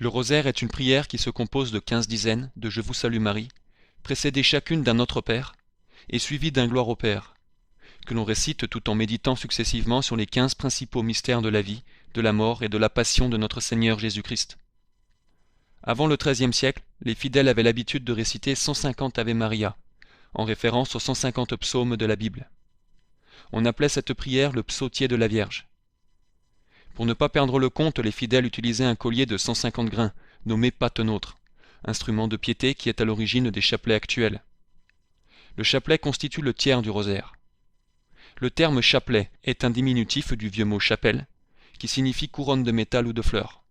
Le rosaire est une prière qui se compose de 15 dizaines de Je vous salue Marie, précédées chacune d'un Notre Père, et suivies d'un Gloire au Père, que l'on récite tout en méditant successivement sur les 15 principaux mystères de la vie, de la mort et de la passion de notre Seigneur Jésus-Christ. Avant le XIIIe siècle, les fidèles avaient l'habitude de réciter 150 Ave Maria, en référence aux 150 psaumes de la Bible. On appelait cette prière le psautier de la Vierge. Pour ne pas perdre le compte, les fidèles utilisaient un collier de 150 grains, nommé patenôtre, instrument de piété qui est à l'origine des chapelets actuels. Le chapelet constitue le tiers du rosaire. Le terme chapelet est un diminutif du vieux mot chapelle, qui signifie couronne de métal ou de fleurs.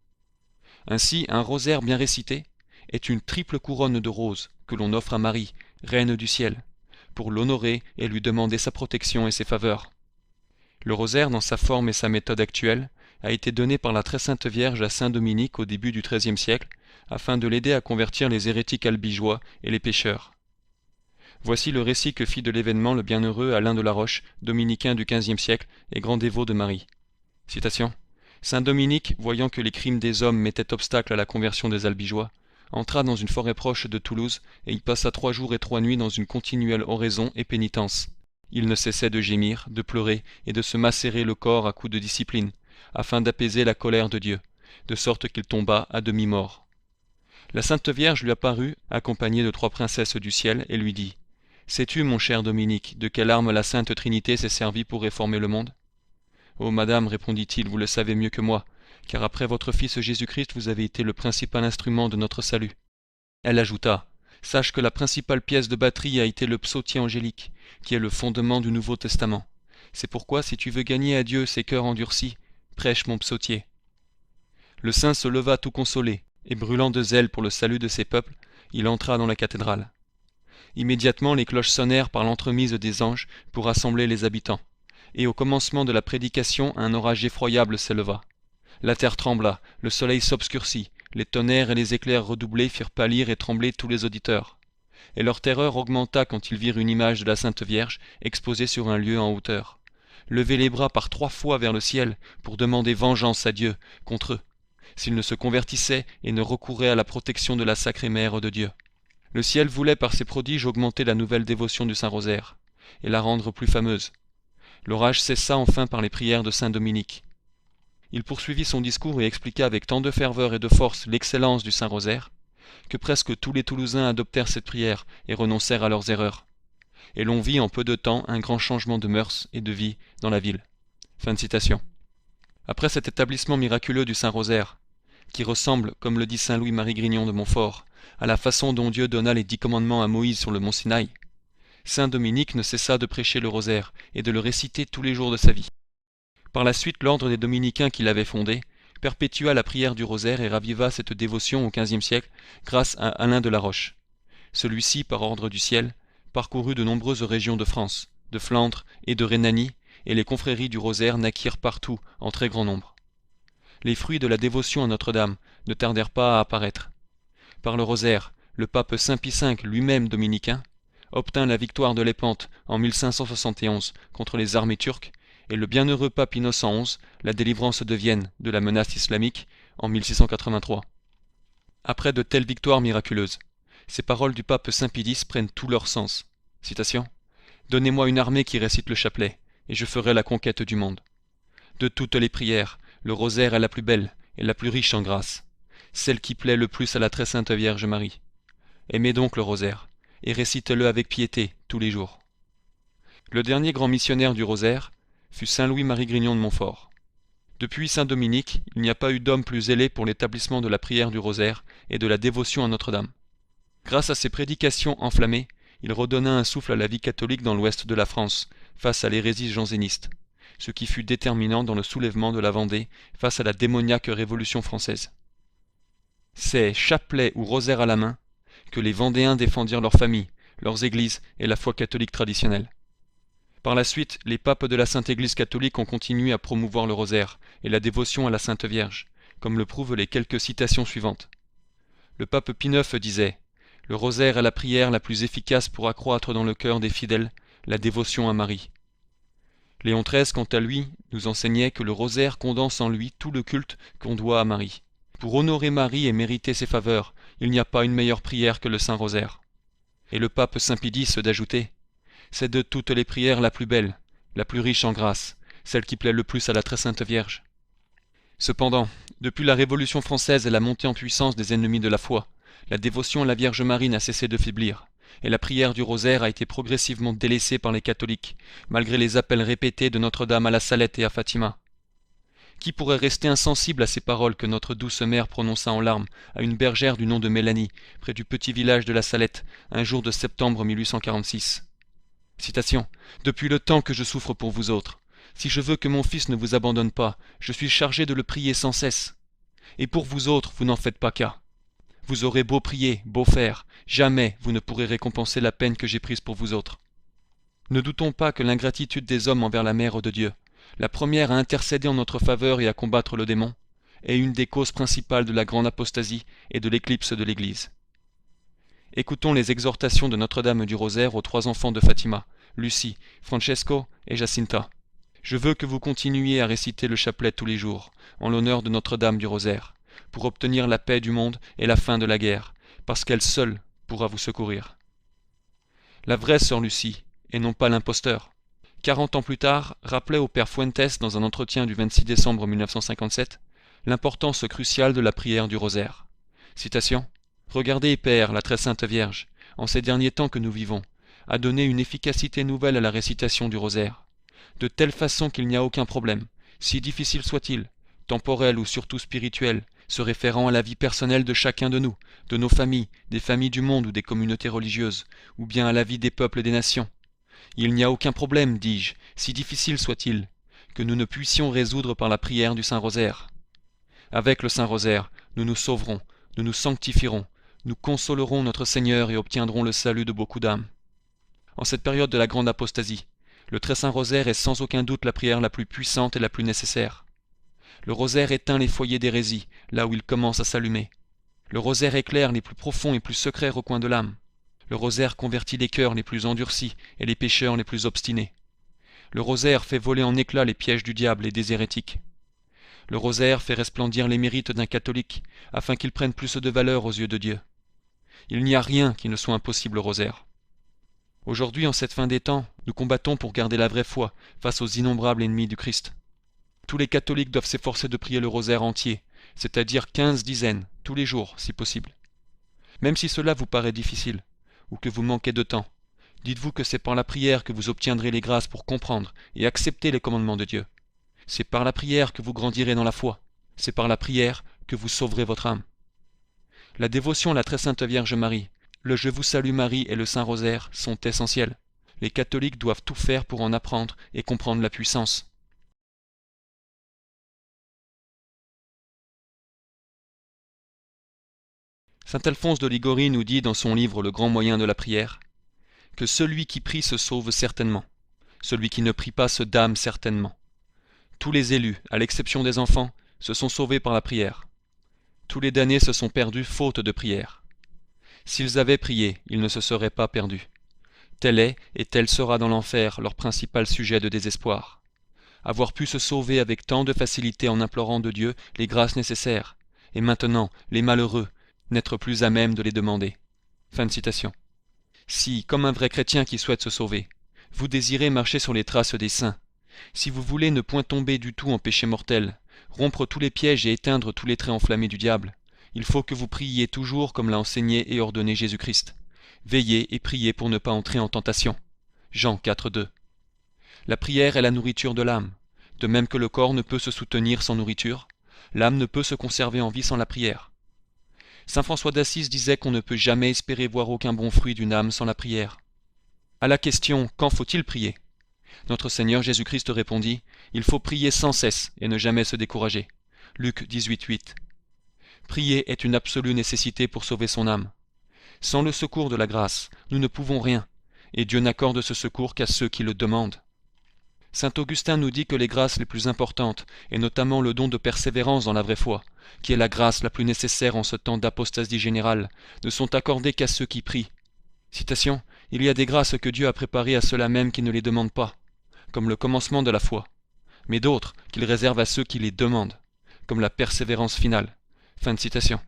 Ainsi, un rosaire bien récité est une triple couronne de roses que l'on offre à Marie, reine du ciel, pour l'honorer et lui demander sa protection et ses faveurs. Le rosaire, dans sa forme et sa méthode actuelle, a été donné par la très sainte Vierge à saint Dominique au début du XIIIe siècle, afin de l'aider à convertir les hérétiques albigeois et les pécheurs. Voici le récit que fit de l'événement le bienheureux Alain de la Roche, dominicain du XVe siècle et grand dévot de Marie. Citation. Saint Dominique, voyant que les crimes des hommes mettaient obstacle à la conversion des albigeois, entra dans une forêt proche de Toulouse et y passa 3 jours et 3 nuits dans une continuelle oraison et pénitence. Il ne cessait de gémir, de pleurer et de se macérer le corps à coups de discipline, afin d'apaiser la colère de Dieu, de sorte qu'il tomba à demi-mort. La Sainte Vierge lui apparut, accompagnée de 3 princesses du ciel, et lui dit « Sais-tu, mon cher Dominique, de quelle arme la Sainte Trinité s'est servie pour réformer le monde ?»« Oh, madame, répondit-il, vous le savez mieux que moi, car après votre Fils Jésus-Christ, vous avez été le principal instrument de notre salut. » Elle ajouta « Sache que la principale pièce de batterie a été le psautier angélique, qui est le fondement du Nouveau Testament. C'est pourquoi, si tu veux gagner à Dieu ces cœurs endurcis, prêche mon psautier. » Le saint se leva tout consolé, et brûlant de zèle pour le salut de ses peuples, il entra dans la cathédrale. Immédiatement les cloches sonnèrent par l'entremise des anges pour rassembler les habitants, et au commencement de la prédication un orage effroyable s'éleva. La terre trembla, le soleil s'obscurcit, les tonnerres et les éclairs redoublés firent pâlir et trembler tous les auditeurs. Et leur terreur augmenta quand ils virent une image de la Sainte Vierge exposée sur un lieu en hauteur, lever les bras par 3 fois vers le ciel pour demander vengeance à Dieu contre eux, s'ils ne se convertissaient et ne recouraient à la protection de la Sacrée Mère de Dieu. Le ciel voulait par ces prodiges augmenter la nouvelle dévotion du Saint-Rosaire, et la rendre plus fameuse. L'orage cessa enfin par les prières de saint Dominique. Il poursuivit son discours et expliqua avec tant de ferveur et de force l'excellence du Saint-Rosaire, que presque tous les Toulousains adoptèrent cette prière et renoncèrent à leurs erreurs. Et l'on vit en peu de temps un grand changement de mœurs et de vie dans la ville. Fin de citation. Après cet établissement miraculeux du Saint-Rosaire, qui ressemble, comme le dit saint Louis-Marie Grignon de Montfort, à la façon dont Dieu donna les 10 commandements à Moïse sur le mont Sinaï, saint Dominique ne cessa de prêcher le rosaire et de le réciter tous les jours de sa vie. Par la suite, l'ordre des dominicains qu'il avait fondé perpétua la prière du rosaire et raviva cette dévotion au XVe siècle grâce à Alain de la Roche. Celui-ci, par ordre du ciel, parcourut de nombreuses régions de France, de Flandre et de Rhénanie, et les confréries du rosaire naquirent partout en très grand nombre. Les fruits de la dévotion à Notre-Dame ne tardèrent pas à apparaître. Par le rosaire, le pape Saint Pie V, lui-même dominicain, obtint la victoire de Lépante en 1571 contre les armées turques, et le bienheureux pape Innocent XI la délivrance de Vienne de la menace islamique en 1683. Après de telles victoires miraculeuses, ces paroles du pape Saint Pie X prennent tout leur sens. Citation. « Donnez-moi une armée qui récite le chapelet, et je ferai la conquête du monde. De toutes les prières, le rosaire est la plus belle et la plus riche en grâce, celle qui plaît le plus à la très sainte Vierge Marie. Aimez donc le rosaire, et récitez-le avec piété tous les jours. » Le dernier grand missionnaire du rosaire fut saint Louis-Marie Grignon de Montfort. Depuis saint Dominique, il n'y a pas eu d'homme plus zélé pour l'établissement de la prière du rosaire et de la dévotion à Notre-Dame. Grâce à ses prédications enflammées, il redonna un souffle à la vie catholique dans l'ouest de la France, face à l'hérésie janséniste, ce qui fut déterminant dans le soulèvement de la Vendée face à la démoniaque Révolution française. C'est, chapelet ou rosaire à la main, que les Vendéens défendirent leur famille, leurs églises et la foi catholique traditionnelle. Par la suite, les papes de la Sainte Église catholique ont continué à promouvoir le rosaire et la dévotion à la Sainte Vierge, comme le prouvent les quelques citations suivantes. Le pape Pie IX disait « Le rosaire est la prière la plus efficace pour accroître dans le cœur des fidèles la dévotion à Marie. » Léon XIII, quant à lui, nous enseignait que le rosaire condense en lui tout le culte qu'on doit à Marie. Pour honorer Marie et mériter ses faveurs, il n'y a pas une meilleure prière que le Saint-Rosaire. Et le pape Saint-Pie X d'ajouter: c'est de toutes les prières la plus belle, la plus riche en grâce, celle qui plaît le plus à la très sainte Vierge. Cependant, depuis la Révolution française et la montée en puissance des ennemis de la foi, la dévotion à la Vierge Marie n'a cessé de faiblir, et la prière du rosaire a été progressivement délaissée par les catholiques, malgré les appels répétés de Notre-Dame à la Salette et à Fatima. Qui pourrait rester insensible à ces paroles que notre douce mère prononça en larmes à une bergère du nom de Mélanie, près du petit village de la Salette, un jour de septembre 1846. Citation: depuis le temps que je souffre pour vous autres, si je veux que mon fils ne vous abandonne pas, je suis chargé de le prier sans cesse. Et pour vous autres, vous n'en faites pas cas. Vous aurez beau prier, beau faire, jamais vous ne pourrez récompenser la peine que j'ai prise pour vous autres. Ne doutons pas que l'ingratitude des hommes envers la Mère de Dieu, la première à intercéder en notre faveur et à combattre le démon, est une des causes principales de la grande apostasie et de l'éclipse de l'Église. Écoutons les exhortations de Notre-Dame du Rosaire aux 3 enfants de Fatima, Lucie, Francesco et Jacinta. Je veux que vous continuiez à réciter le chapelet tous les jours, en l'honneur de Notre-Dame du Rosaire, pour obtenir la paix du monde et la fin de la guerre, parce qu'elle seule pourra vous secourir. La vraie sœur Lucie, et non pas l'imposteur, 40 ans plus tard, rappelait au père Fuentes dans un entretien du 26 décembre 1957 l'importance cruciale de la prière du rosaire. Citation: regardez, Père, la très sainte Vierge, en ces derniers temps que nous vivons, a donné une efficacité nouvelle à la récitation du rosaire, de telle façon qu'il n'y a aucun problème, si difficile soit-il, temporel ou surtout spirituel, se référant à la vie personnelle de chacun de nous, de nos familles, des familles du monde ou des communautés religieuses, ou bien à la vie des peuples et des nations. Il n'y a aucun problème, dis-je, si difficile soit-il, que nous ne puissions résoudre par la prière du Saint-Rosaire. Avec le Saint-Rosaire, nous nous sauverons, nous nous sanctifierons, nous consolerons notre Seigneur et obtiendrons le salut de beaucoup d'âmes. En cette période de la grande apostasie, le très saint rosaire est sans aucun doute la prière la plus puissante et la plus nécessaire. Le rosaire éteint les foyers d'hérésie, là où ils commencent à s'allumer. Le rosaire éclaire les plus profonds et plus secrets recoins de l'âme. Le rosaire convertit les cœurs les plus endurcis et les pécheurs les plus obstinés. Le rosaire fait voler en éclats les pièges du diable et des hérétiques. Le rosaire fait resplendir les mérites d'un catholique, afin qu'il prenne plus de valeur aux yeux de Dieu. Il n'y a rien qui ne soit impossible au rosaire. Aujourd'hui, en cette fin des temps, nous combattons pour garder la vraie foi face aux innombrables ennemis du Christ. Tous les catholiques doivent s'efforcer de prier le rosaire entier, c'est-à-dire 15 dizaines, tous les jours, si possible. Même si cela vous paraît difficile, ou que vous manquez de temps, dites-vous que c'est par la prière que vous obtiendrez les grâces pour comprendre et accepter les commandements de Dieu. C'est par la prière que vous grandirez dans la foi, c'est par la prière que vous sauverez votre âme. La dévotion à la très sainte Vierge Marie, le Je vous salue Marie et le Saint-Rosaire sont essentiels. Les catholiques doivent tout faire pour en apprendre et comprendre la puissance. Saint Alphonse de Liguori nous dit dans son livre Le grand moyen de la prière que celui qui prie se sauve certainement, celui qui ne prie pas se damne certainement. Tous les élus, à l'exception des enfants, se sont sauvés par la prière. Tous les damnés se sont perdus faute de prière. S'ils avaient prié, ils ne se seraient pas perdus. Tel est et tel sera dans l'enfer leur principal sujet de désespoir. Avoir pu se sauver avec tant de facilité en implorant de Dieu les grâces nécessaires, et maintenant, les malheureux, n'être plus à même de les demander. Fin de citation. Si, comme un vrai chrétien qui souhaite se sauver, vous désirez marcher sur les traces des saints, si vous voulez ne point tomber du tout en péché mortel, rompre tous les pièges et éteindre tous les traits enflammés du diable, il faut que vous priez toujours comme l'a enseigné et ordonné Jésus-Christ. Veillez et priez pour ne pas entrer en tentation. Jean 4,2. La prière est la nourriture de l'âme. De même que le corps ne peut se soutenir sans nourriture, l'âme ne peut se conserver en vie sans la prière. Saint François d'Assise disait qu'on ne peut jamais espérer voir aucun bon fruit d'une âme sans la prière. À la question « Quand faut-il prier ?», notre Seigneur Jésus-Christ répondit « Il faut prier sans cesse et ne jamais se décourager. » Luc 18,8. Prier est une absolue nécessité pour sauver son âme. Sans le secours de la grâce, nous ne pouvons rien, et Dieu n'accorde ce secours qu'à ceux qui le demandent. Saint Augustin nous dit que les grâces les plus importantes, et notamment le don de persévérance dans la vraie foi, qui est la grâce la plus nécessaire en ce temps d'apostasie générale, ne sont accordées qu'à ceux qui prient. Citation, « Il y a des grâces que Dieu a préparées à ceux-là même qui ne les demandent pas, comme le commencement de la foi, mais d'autres qu'il réserve à ceux qui les demandent, comme la persévérance finale. » Fin de citation.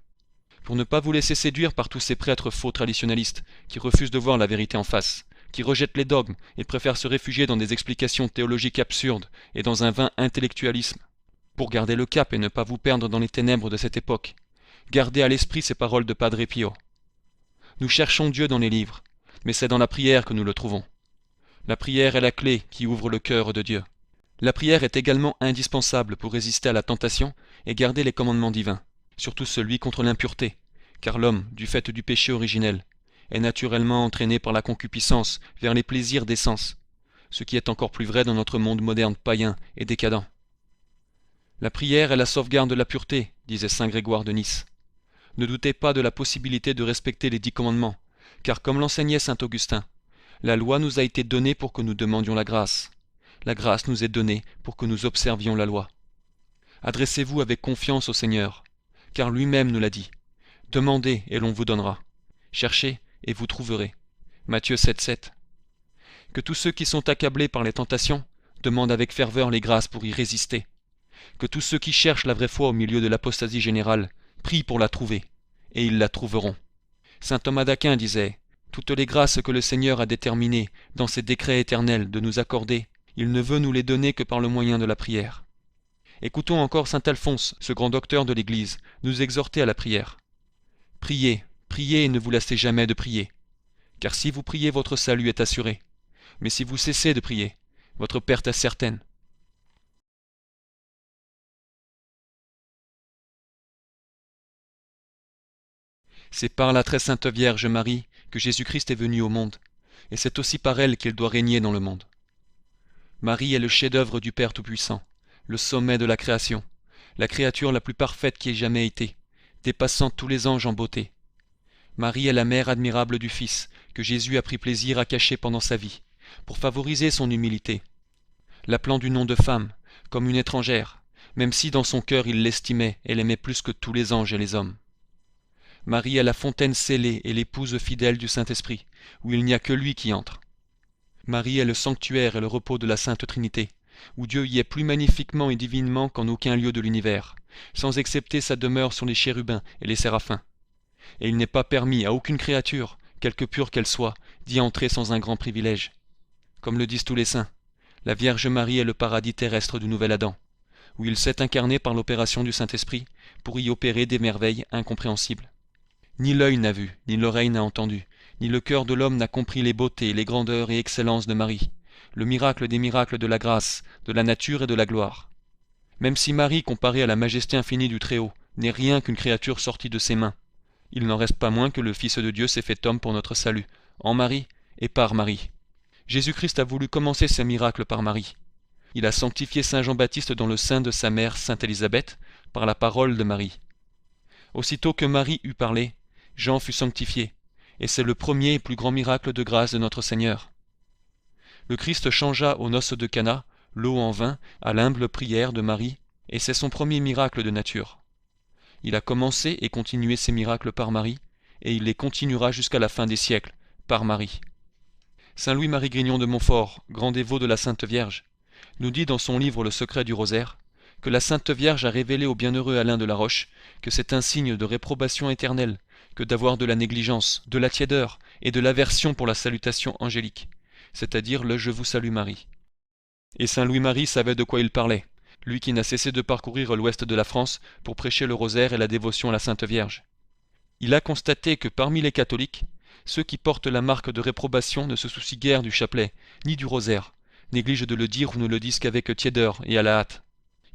Pour ne pas vous laisser séduire par tous ces prêtres faux traditionalistes qui refusent de voir la vérité en face, qui rejettent les dogmes et préfèrent se réfugier dans des explications théologiques absurdes et dans un vain intellectualisme. Pour garder le cap et ne pas vous perdre dans les ténèbres de cette époque, gardez à l'esprit ces paroles de Padre Pio. Nous cherchons Dieu dans les livres, mais c'est dans la prière que nous le trouvons. La prière est la clé qui ouvre le cœur de Dieu. La prière est également indispensable pour résister à la tentation et garder les commandements divins, surtout celui contre l'impureté, car l'homme, du fait du péché originel, est naturellement entraîné par la concupiscence vers les plaisirs des sens, ce qui est encore plus vrai dans notre monde moderne païen et décadent. La prière est la sauvegarde de la pureté, disait saint Grégoire de Nice. Ne doutez pas de la possibilité de respecter les 10 commandements, car comme l'enseignait saint Augustin, la loi nous a été donnée pour que nous demandions la grâce. La grâce nous est donnée pour que nous observions la loi. Adressez-vous avec confiance au Seigneur, car lui-même nous l'a dit. Demandez et l'on vous donnera. Cherchez et vous trouverez. Matthieu 7,7. Que tous ceux qui sont accablés par les tentations demandent avec ferveur les grâces pour y résister. Que tous ceux qui cherchent la vraie foi au milieu de l'apostasie générale prient pour la trouver, et ils la trouveront. Saint Thomas d'Aquin disait « Toutes les grâces que le Seigneur a déterminées dans ses décrets éternels de nous accorder, il ne veut nous les donner que par le moyen de la prière. » Écoutons encore saint Alphonse, ce grand docteur de l'Église, nous exhorter à la prière. « Priez, priez et ne vous lassez jamais de prier. Car si vous priez, votre salut est assuré. Mais si vous cessez de prier, votre perte est certaine. » C'est par la très sainte Vierge Marie que Jésus-Christ est venu au monde, et c'est aussi par elle qu'il doit régner dans le monde. Marie est le chef-d'œuvre du Père Tout-Puissant, le sommet de la création, la créature la plus parfaite qui ait jamais été, dépassant tous les anges en beauté. Marie est la mère admirable du Fils, que Jésus a pris plaisir à cacher pendant sa vie, pour favoriser son humilité. L'appelant du nom de femme, comme une étrangère, même si dans son cœur il l'estimait et l'aimait plus que tous les anges et les hommes. Marie est la fontaine scellée et l'épouse fidèle du Saint-Esprit, où il n'y a que lui qui entre. Marie est le sanctuaire et le repos de la Sainte Trinité, où Dieu y est plus magnifiquement et divinement qu'en aucun lieu de l'univers, sans excepter sa demeure sur les chérubins et les séraphins. Et il n'est pas permis à aucune créature, quelque pure qu'elle soit, d'y entrer sans un grand privilège. Comme le disent tous les saints, la Vierge Marie est le paradis terrestre du nouvel Adam, où il s'est incarné par l'opération du Saint-Esprit pour y opérer des merveilles incompréhensibles. Ni l'œil n'a vu, ni l'oreille n'a entendu, ni le cœur de l'homme n'a compris les beautés, les grandeurs et excellences de Marie, le miracle des miracles de la grâce, de la nature et de la gloire. Même si Marie, comparée à la majesté infinie du Très-Haut, n'est rien qu'une créature sortie de ses mains, il n'en reste pas moins que le Fils de Dieu s'est fait homme pour notre salut, en Marie et par Marie. Jésus-Christ a voulu commencer ses miracles par Marie. Il a sanctifié saint Jean-Baptiste dans le sein de sa mère sainte Élisabeth, par la parole de Marie. Aussitôt que Marie eut parlé, Jean fut sanctifié, et c'est le premier et plus grand miracle de grâce de notre Seigneur. Le Christ changea aux noces de Cana l'eau en vin à l'humble prière de Marie, et c'est son premier miracle de nature. Il a commencé et continué ses miracles par Marie, et il les continuera jusqu'à la fin des siècles, par Marie. Saint Louis-Marie Grignon de Montfort, grand dévot de la Sainte Vierge, nous dit dans son livre Le secret du rosaire, que la Sainte Vierge a révélé au bienheureux Alain de la Roche que c'est un signe de réprobation éternelle que d'avoir de la négligence, de la tiédeur et de l'aversion pour la salutation angélique, c'est-à-dire le « Je vous salue Marie ». Et saint Louis-Marie savait de quoi il parlait, lui qui n'a cessé de parcourir l'ouest de la France pour prêcher le rosaire et la dévotion à la Sainte Vierge. Il a constaté que parmi les catholiques, ceux qui portent la marque de réprobation ne se soucient guère du chapelet, ni du rosaire, négligent de le dire ou ne le disent qu'avec tiédeur et à la hâte.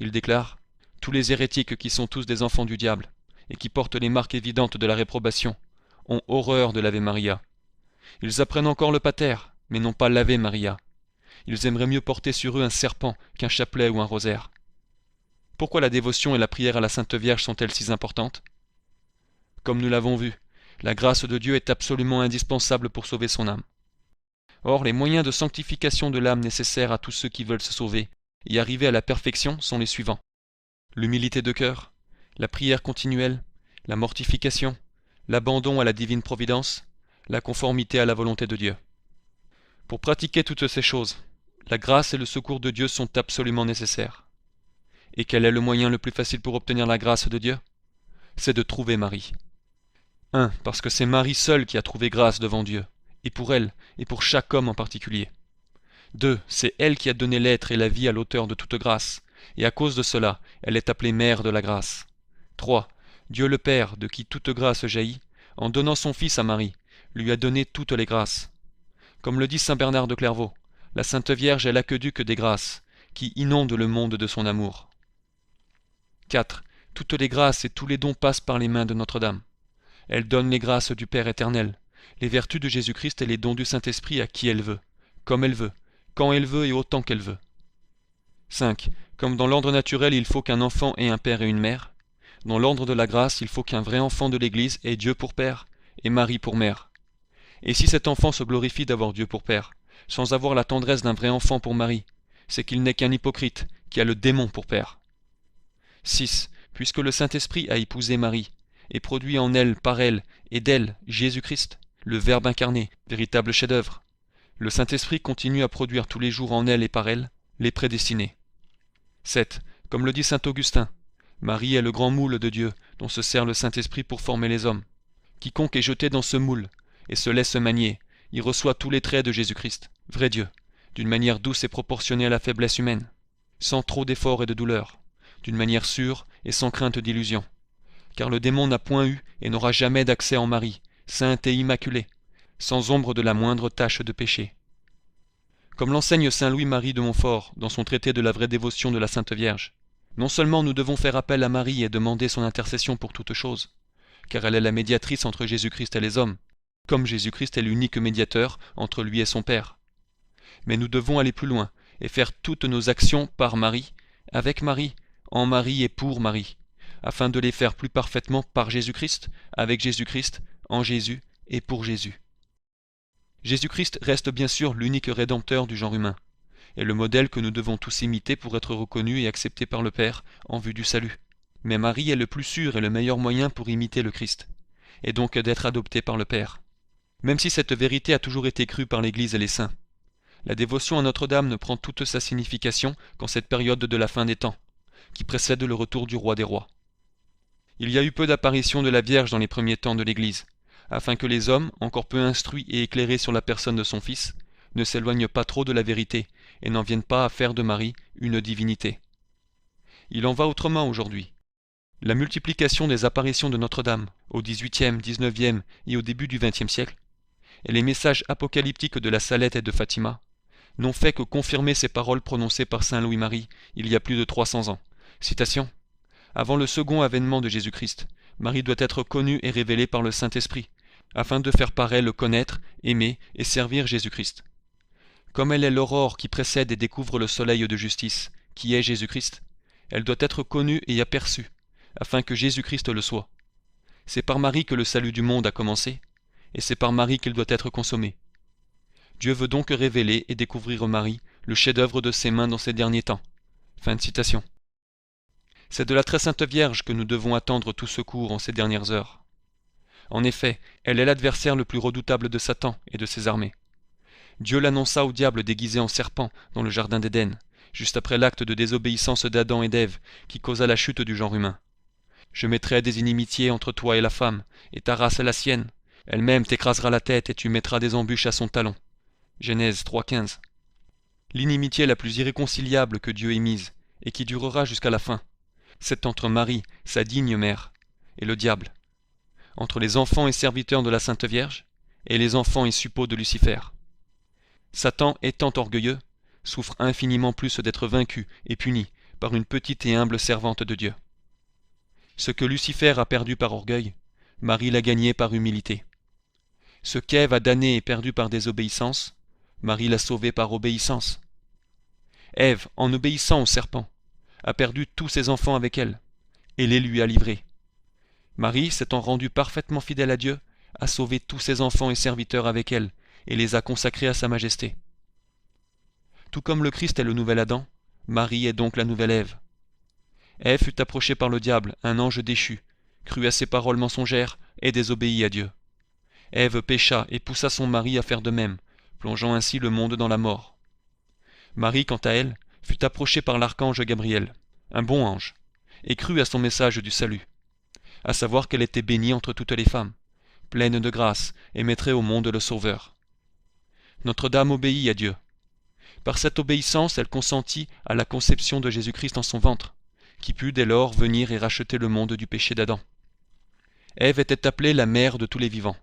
Il déclare « Tous les hérétiques qui sont tous des enfants du diable, et qui portent les marques évidentes de la réprobation, ont horreur de l'Ave Maria. Ils apprennent encore le pater, mais n'ont pas l'Ave Maria. Ils aimeraient mieux porter sur eux un serpent qu'un chapelet ou un rosaire. Pourquoi la dévotion et la prière à la Sainte Vierge sont-elles si importantes? Comme nous l'avons vu, la grâce de Dieu est absolument indispensable pour sauver son âme. Or, les moyens de sanctification de l'âme nécessaires à tous ceux qui veulent se sauver et arriver à la perfection sont les suivants. L'humilité de cœur, la prière continuelle, la mortification, l'abandon à la divine providence, la conformité à la volonté de Dieu. Pour pratiquer toutes ces choses, la grâce et le secours de Dieu sont absolument nécessaires. Et quel est le moyen le plus facile pour obtenir la grâce de Dieu? c'est de trouver Marie. 1. Parce que c'est Marie seule qui a trouvé grâce devant Dieu, et pour elle, et pour chaque homme en particulier. 2. C'est elle qui a donné l'être et la vie à l'auteur de toute grâce, et à cause de cela, elle est appelée mère de la grâce. 3. Dieu le Père, de qui toute grâce jaillit, en donnant son Fils à Marie, lui a donné toutes les grâces. Comme le dit saint Bernard de Clairvaux, la Sainte Vierge est l'aqueduc des grâces, qui inonde le monde de son amour. 4. Toutes les grâces et tous les dons passent par les mains de Notre-Dame. Elle donne les grâces du Père éternel, les vertus de Jésus-Christ et les dons du Saint-Esprit à qui elle veut, comme elle veut, quand elle veut et autant qu'elle veut. 5. Comme dans l'ordre naturel il faut qu'un enfant ait un père et une mère, dans l'ordre de la grâce il faut qu'un vrai enfant de l'Église ait Dieu pour père et Marie pour mère. Et si cet enfant se glorifie d'avoir Dieu pour père, sans avoir la tendresse d'un vrai enfant pour Marie, c'est qu'il n'est qu'un hypocrite, qui a le démon pour père. 6. Puisque le Saint-Esprit a épousé Marie, et produit en elle, par elle, et d'elle, Jésus-Christ, le Verbe incarné, véritable chef-d'œuvre, le Saint-Esprit continue à produire tous les jours en elle et par elle, les prédestinés. 7. Comme le dit saint Augustin, Marie est le grand moule de Dieu, dont se sert le Saint-Esprit pour former les hommes. Quiconque est jeté dans ce moule, et se laisse manier, y reçoit tous les traits de Jésus-Christ, vrai Dieu, d'une manière douce et proportionnée à la faiblesse humaine, sans trop d'efforts et de douleur, d'une manière sûre et sans crainte d'illusion. Car le démon n'a point eu et n'aura jamais d'accès en Marie, sainte et immaculée, sans ombre de la moindre tache de péché. Comme l'enseigne saint Louis-Marie de Montfort dans son traité de la vraie dévotion de la Sainte Vierge, non seulement nous devons faire appel à Marie et demander son intercession pour toutes choses, car elle est la médiatrice entre Jésus-Christ et les hommes, comme Jésus-Christ est l'unique médiateur entre lui et son Père. Mais nous devons aller plus loin et faire toutes nos actions par Marie, avec Marie, en Marie et pour Marie, afin de les faire plus parfaitement par Jésus-Christ, avec Jésus-Christ, en Jésus et pour Jésus. Jésus-Christ reste bien sûr l'unique rédempteur du genre humain, et le modèle que nous devons tous imiter pour être reconnus et acceptés par le Père en vue du salut. Mais Marie est le plus sûr et le meilleur moyen pour imiter le Christ, et donc d'être adoptée par le Père. Même si cette vérité a toujours été crue par l'Église et les saints, la dévotion à Notre-Dame ne prend toute sa signification qu'en cette période de la fin des temps, qui précède le retour du roi des rois. Il y a eu peu d'apparitions de la Vierge dans les premiers temps de l'Église, afin que les hommes, encore peu instruits et éclairés sur la personne de son Fils, ne s'éloignent pas trop de la vérité et n'en viennent pas à faire de Marie une divinité. Il en va autrement aujourd'hui. La multiplication des apparitions de Notre-Dame au XVIIIe, XIXe et au début du XXe siècle, et les messages apocalyptiques de la Salette et de Fatima, n'ont fait que confirmer ces paroles prononcées par saint Louis-Marie il y a plus de 300 ans. Citation : avant le second avènement de Jésus-Christ, Marie doit être connue et révélée par le Saint-Esprit, afin de faire par elle connaître, aimer et servir Jésus-Christ. Comme elle est l'aurore qui précède et découvre le soleil de justice, qui est Jésus-Christ, elle doit être connue et aperçue, afin que Jésus-Christ le soit. C'est par Marie que le salut du monde a commencé, et c'est par Marie qu'il doit être consommé. Dieu veut donc révéler et découvrir Marie, le chef-d'œuvre de ses mains dans ces derniers temps. Fin de citation. C'est de la très sainte Vierge que nous devons attendre tout secours en ces dernières heures. En effet, elle est l'adversaire le plus redoutable de Satan et de ses armées. Dieu l'annonça au diable déguisé en serpent dans le jardin d'Éden, juste après l'acte de désobéissance d'Adam et d'Ève qui causa la chute du genre humain. Je mettrai des inimitiés entre toi et la femme, et ta race et la sienne. Elle-même t'écrasera la tête et tu mettras des embûches à son talon. Genèse 3,15. L'inimitié la plus irréconciliable que Dieu ait mise, et qui durera jusqu'à la fin, c'est entre Marie, sa digne mère, et le diable, entre les enfants et serviteurs de la Sainte Vierge, et les enfants et suppôts de Lucifer. Satan, étant orgueilleux, souffre infiniment plus d'être vaincu et puni par une petite et humble servante de Dieu. Ce que Lucifer a perdu par orgueil, Marie l'a gagné par humilité. Ce qu'Ève a damné et perdu par désobéissance, Marie l'a sauvé par obéissance. Ève, en obéissant au serpent, a perdu tous ses enfants avec elle, et les lui a livrés. Marie, s'étant rendue parfaitement fidèle à Dieu, a sauvé tous ses enfants et serviteurs avec elle, et les a consacrés à sa majesté. Tout comme le Christ est le nouvel Adam, Marie est donc la nouvelle Ève. Ève fut approchée par le diable, un ange déchu, crut à ses paroles mensongères et désobéit à Dieu. Ève pécha et poussa son mari à faire de même, plongeant ainsi le monde dans la mort. Marie, quant à elle, fut approchée par l'archange Gabriel, un bon ange, et crut à son message du salut. à savoir qu'elle était bénie entre toutes les femmes, pleine de grâce, et mettrait au monde le Sauveur. Notre-Dame obéit à Dieu. Par cette obéissance, elle consentit à la conception de Jésus-Christ en son ventre, qui put dès lors venir et racheter le monde du péché d'Adam. Ève était appelée la mère de tous les vivants,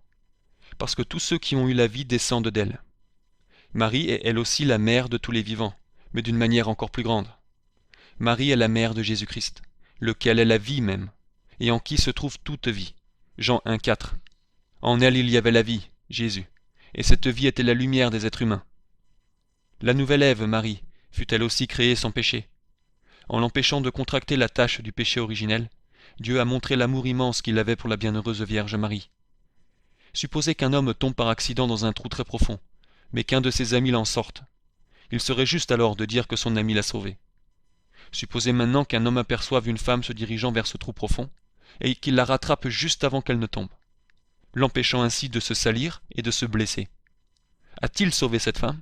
parce que tous ceux qui ont eu la vie descendent d'elle. Marie est elle aussi la mère de tous les vivants, mais d'une manière encore plus grande. Marie est la mère de Jésus-Christ, lequel est la vie même, et en qui se trouve toute vie. Jean 1,4. En elle il y avait la vie, Jésus, et cette vie était la lumière des êtres humains. La nouvelle Ève, Marie, fut elle aussi créée sans péché. En l'empêchant de contracter la tâche du péché originel, Dieu a montré l'amour immense qu'il avait pour la bienheureuse Vierge Marie. Supposez qu'un homme tombe par accident dans un trou très profond, mais qu'un de ses amis l'en sorte. Il serait juste alors de dire que son ami l'a sauvé. Supposez maintenant qu'un homme aperçoive une femme se dirigeant vers ce trou profond, et qu'il la rattrape juste avant qu'elle ne tombe, l'empêchant ainsi de se salir et de se blesser. A-t-il sauvé cette femme?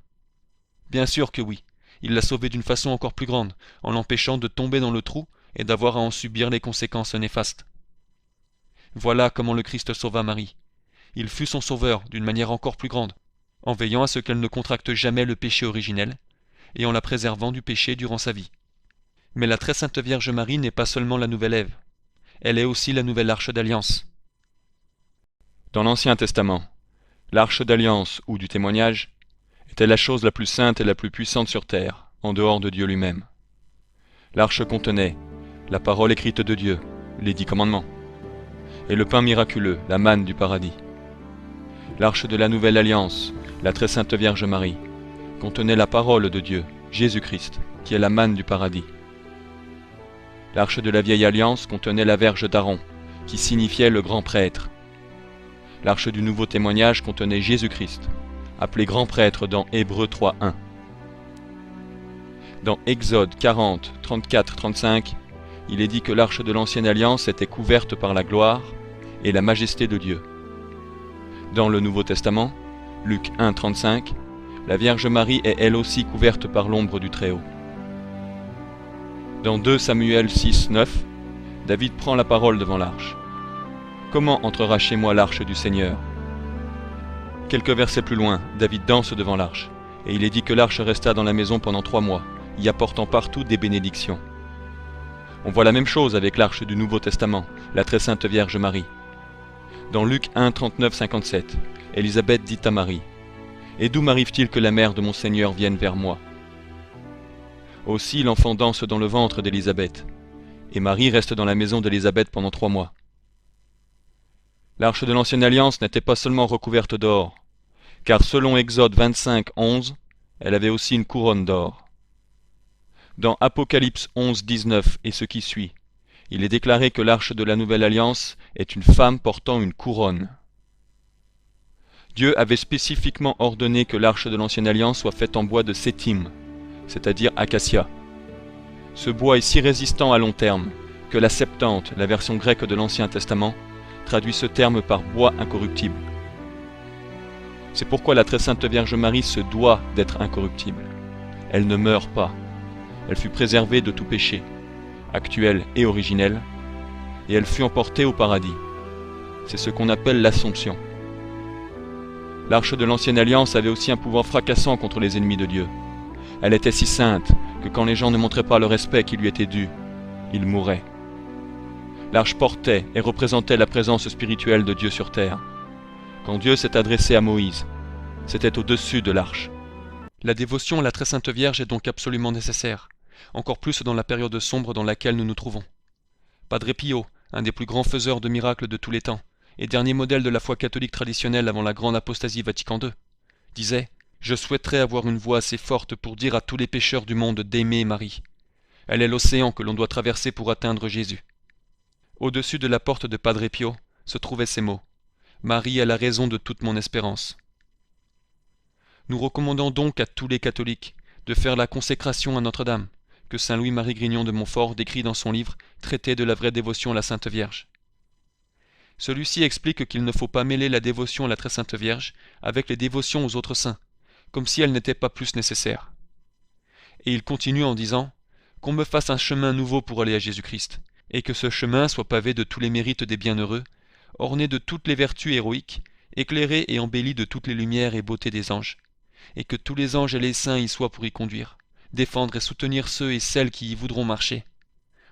Bien sûr que oui, il l'a sauvée d'une façon encore plus grande, en l'empêchant de tomber dans le trou et d'avoir à en subir les conséquences néfastes. Voilà comment le Christ sauva Marie. Il fut son sauveur d'une manière encore plus grande, en veillant à ce qu'elle ne contracte jamais le péché originel, et en la préservant du péché durant sa vie. Mais la très sainte Vierge Marie n'est pas seulement la nouvelle Ève, elle est aussi la nouvelle Arche d'Alliance. Dans l'Ancien Testament, l'Arche d'Alliance ou du témoignage était la chose la plus sainte et la plus puissante sur terre, en dehors de Dieu lui-même. L'arche contenait la parole écrite de Dieu, les 10 commandements, et le pain miraculeux, la manne du paradis. L'arche de la Nouvelle Alliance, la très sainte Vierge Marie, contenait la parole de Dieu, Jésus-Christ, qui est la manne du paradis. L'arche de la Vieille Alliance contenait la Verge d'Aaron, qui signifiait le grand prêtre. L'arche du Nouveau Témoignage contenait Jésus-Christ, appelé grand prêtre dans Hébreux 3.1. Dans Exode 40, 34, 35, il est dit que l'arche de l'Ancienne Alliance était couverte par la gloire et la majesté de Dieu. Dans le Nouveau Testament, Luc 1, 35, la Vierge Marie est elle aussi couverte par l'ombre du Très-Haut. Dans 2 Samuel 6, 9, David prend la parole devant l'arche. Comment entrera chez moi l'arche du Seigneur? Quelques versets plus loin, David danse devant l'arche, et il est dit que l'arche resta dans la maison pendant 3 mois, y apportant partout des bénédictions. On voit la même chose avec l'arche du Nouveau Testament, la très sainte Vierge Marie. Dans Luc 1, 39, 57, Élisabeth dit à Marie, « Et d'où m'arrive-t-il que la mère de mon Seigneur vienne vers moi ?» Aussi l'enfant danse dans le ventre d'Élisabeth, et Marie reste dans la maison d'Élisabeth pendant 3 mois. L'arche de l'Ancienne Alliance n'était pas seulement recouverte d'or, car selon Exode 25, 11, elle avait aussi une couronne d'or. Dans Apocalypse 11, 19 et ce qui suit, il est déclaré que l'arche de la Nouvelle Alliance est une femme portant une couronne. Dieu avait spécifiquement ordonné que l'arche de l'Ancienne Alliance soit faite en bois de sétim, c'est-à-dire acacia. Ce bois est si résistant à long terme que la Septante, la version grecque de l'Ancien Testament, traduit ce terme par bois incorruptible. C'est pourquoi la très sainte Vierge Marie se doit d'être incorruptible. Elle ne meurt pas. Elle fut préservée de tout péché, actuel et originel, et elle fut emportée au paradis. C'est ce qu'on appelle l'Assomption. L'arche de l'Ancienne Alliance avait aussi un pouvoir fracassant contre les ennemis de Dieu. Elle était si sainte que quand les gens ne montraient pas le respect qui lui était dû, ils mouraient. L'arche portait et représentait la présence spirituelle de Dieu sur terre. Quand Dieu s'est adressé à Moïse, c'était au-dessus de l'arche. La dévotion à la très sainte Vierge est donc absolument nécessaire, encore plus dans la période sombre dans laquelle nous nous trouvons. Padre Pio, un des plus grands faiseurs de miracles de tous les temps, et dernier modèle de la foi catholique traditionnelle avant la grande apostasie Vatican II, disait « Je souhaiterais avoir une voix assez forte pour dire à tous les pécheurs du monde d'aimer Marie. Elle est l'océan que l'on doit traverser pour atteindre Jésus. » Au-dessus de la porte de Padre Pio se trouvaient ces mots « Marie est la raison de toute mon espérance ». Nous recommandons donc à tous les catholiques de faire la consécration à Notre-Dame, que saint Louis-Marie Grignon de Montfort décrit dans son livre « Traité de la vraie dévotion à la Sainte Vierge ». Celui-ci explique qu'il ne faut pas mêler la dévotion à la très sainte Vierge avec les dévotions aux autres saints, comme si elles n'étaient pas plus nécessaires. Et il continue en disant « Qu'on me fasse un chemin nouveau pour aller à Jésus-Christ, et que ce chemin soit pavé de tous les mérites des bienheureux, orné de toutes les vertus héroïques, éclairé et embelli de toutes les lumières et beautés des anges, et que tous les anges et les saints y soient pour y conduire, défendre et soutenir ceux et celles qui y voudront marcher.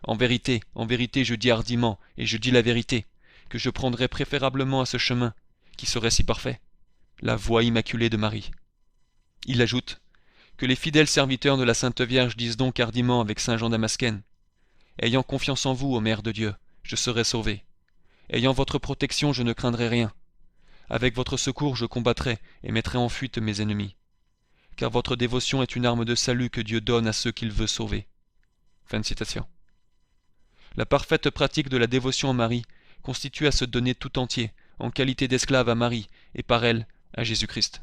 En vérité, je dis hardiment, et je dis la vérité, que je prendrais préférablement à ce chemin, qui serait si parfait, la voie immaculée de Marie. Il ajoute que les fidèles serviteurs de la Sainte Vierge disent donc hardiment avec saint Jean Damascène: ayant confiance en vous, ô Mère de Dieu, je serai sauvé. Ayant votre protection, je ne craindrai rien. Avec votre secours, je combattrai et mettrai en fuite mes ennemis. Car votre dévotion est une arme de salut que Dieu donne à ceux qu'il veut sauver. Fin de citation. La parfaite pratique de la dévotion à Marie constitue à se donner tout entier, en qualité d'esclave à Marie, et par elle, à Jésus-Christ.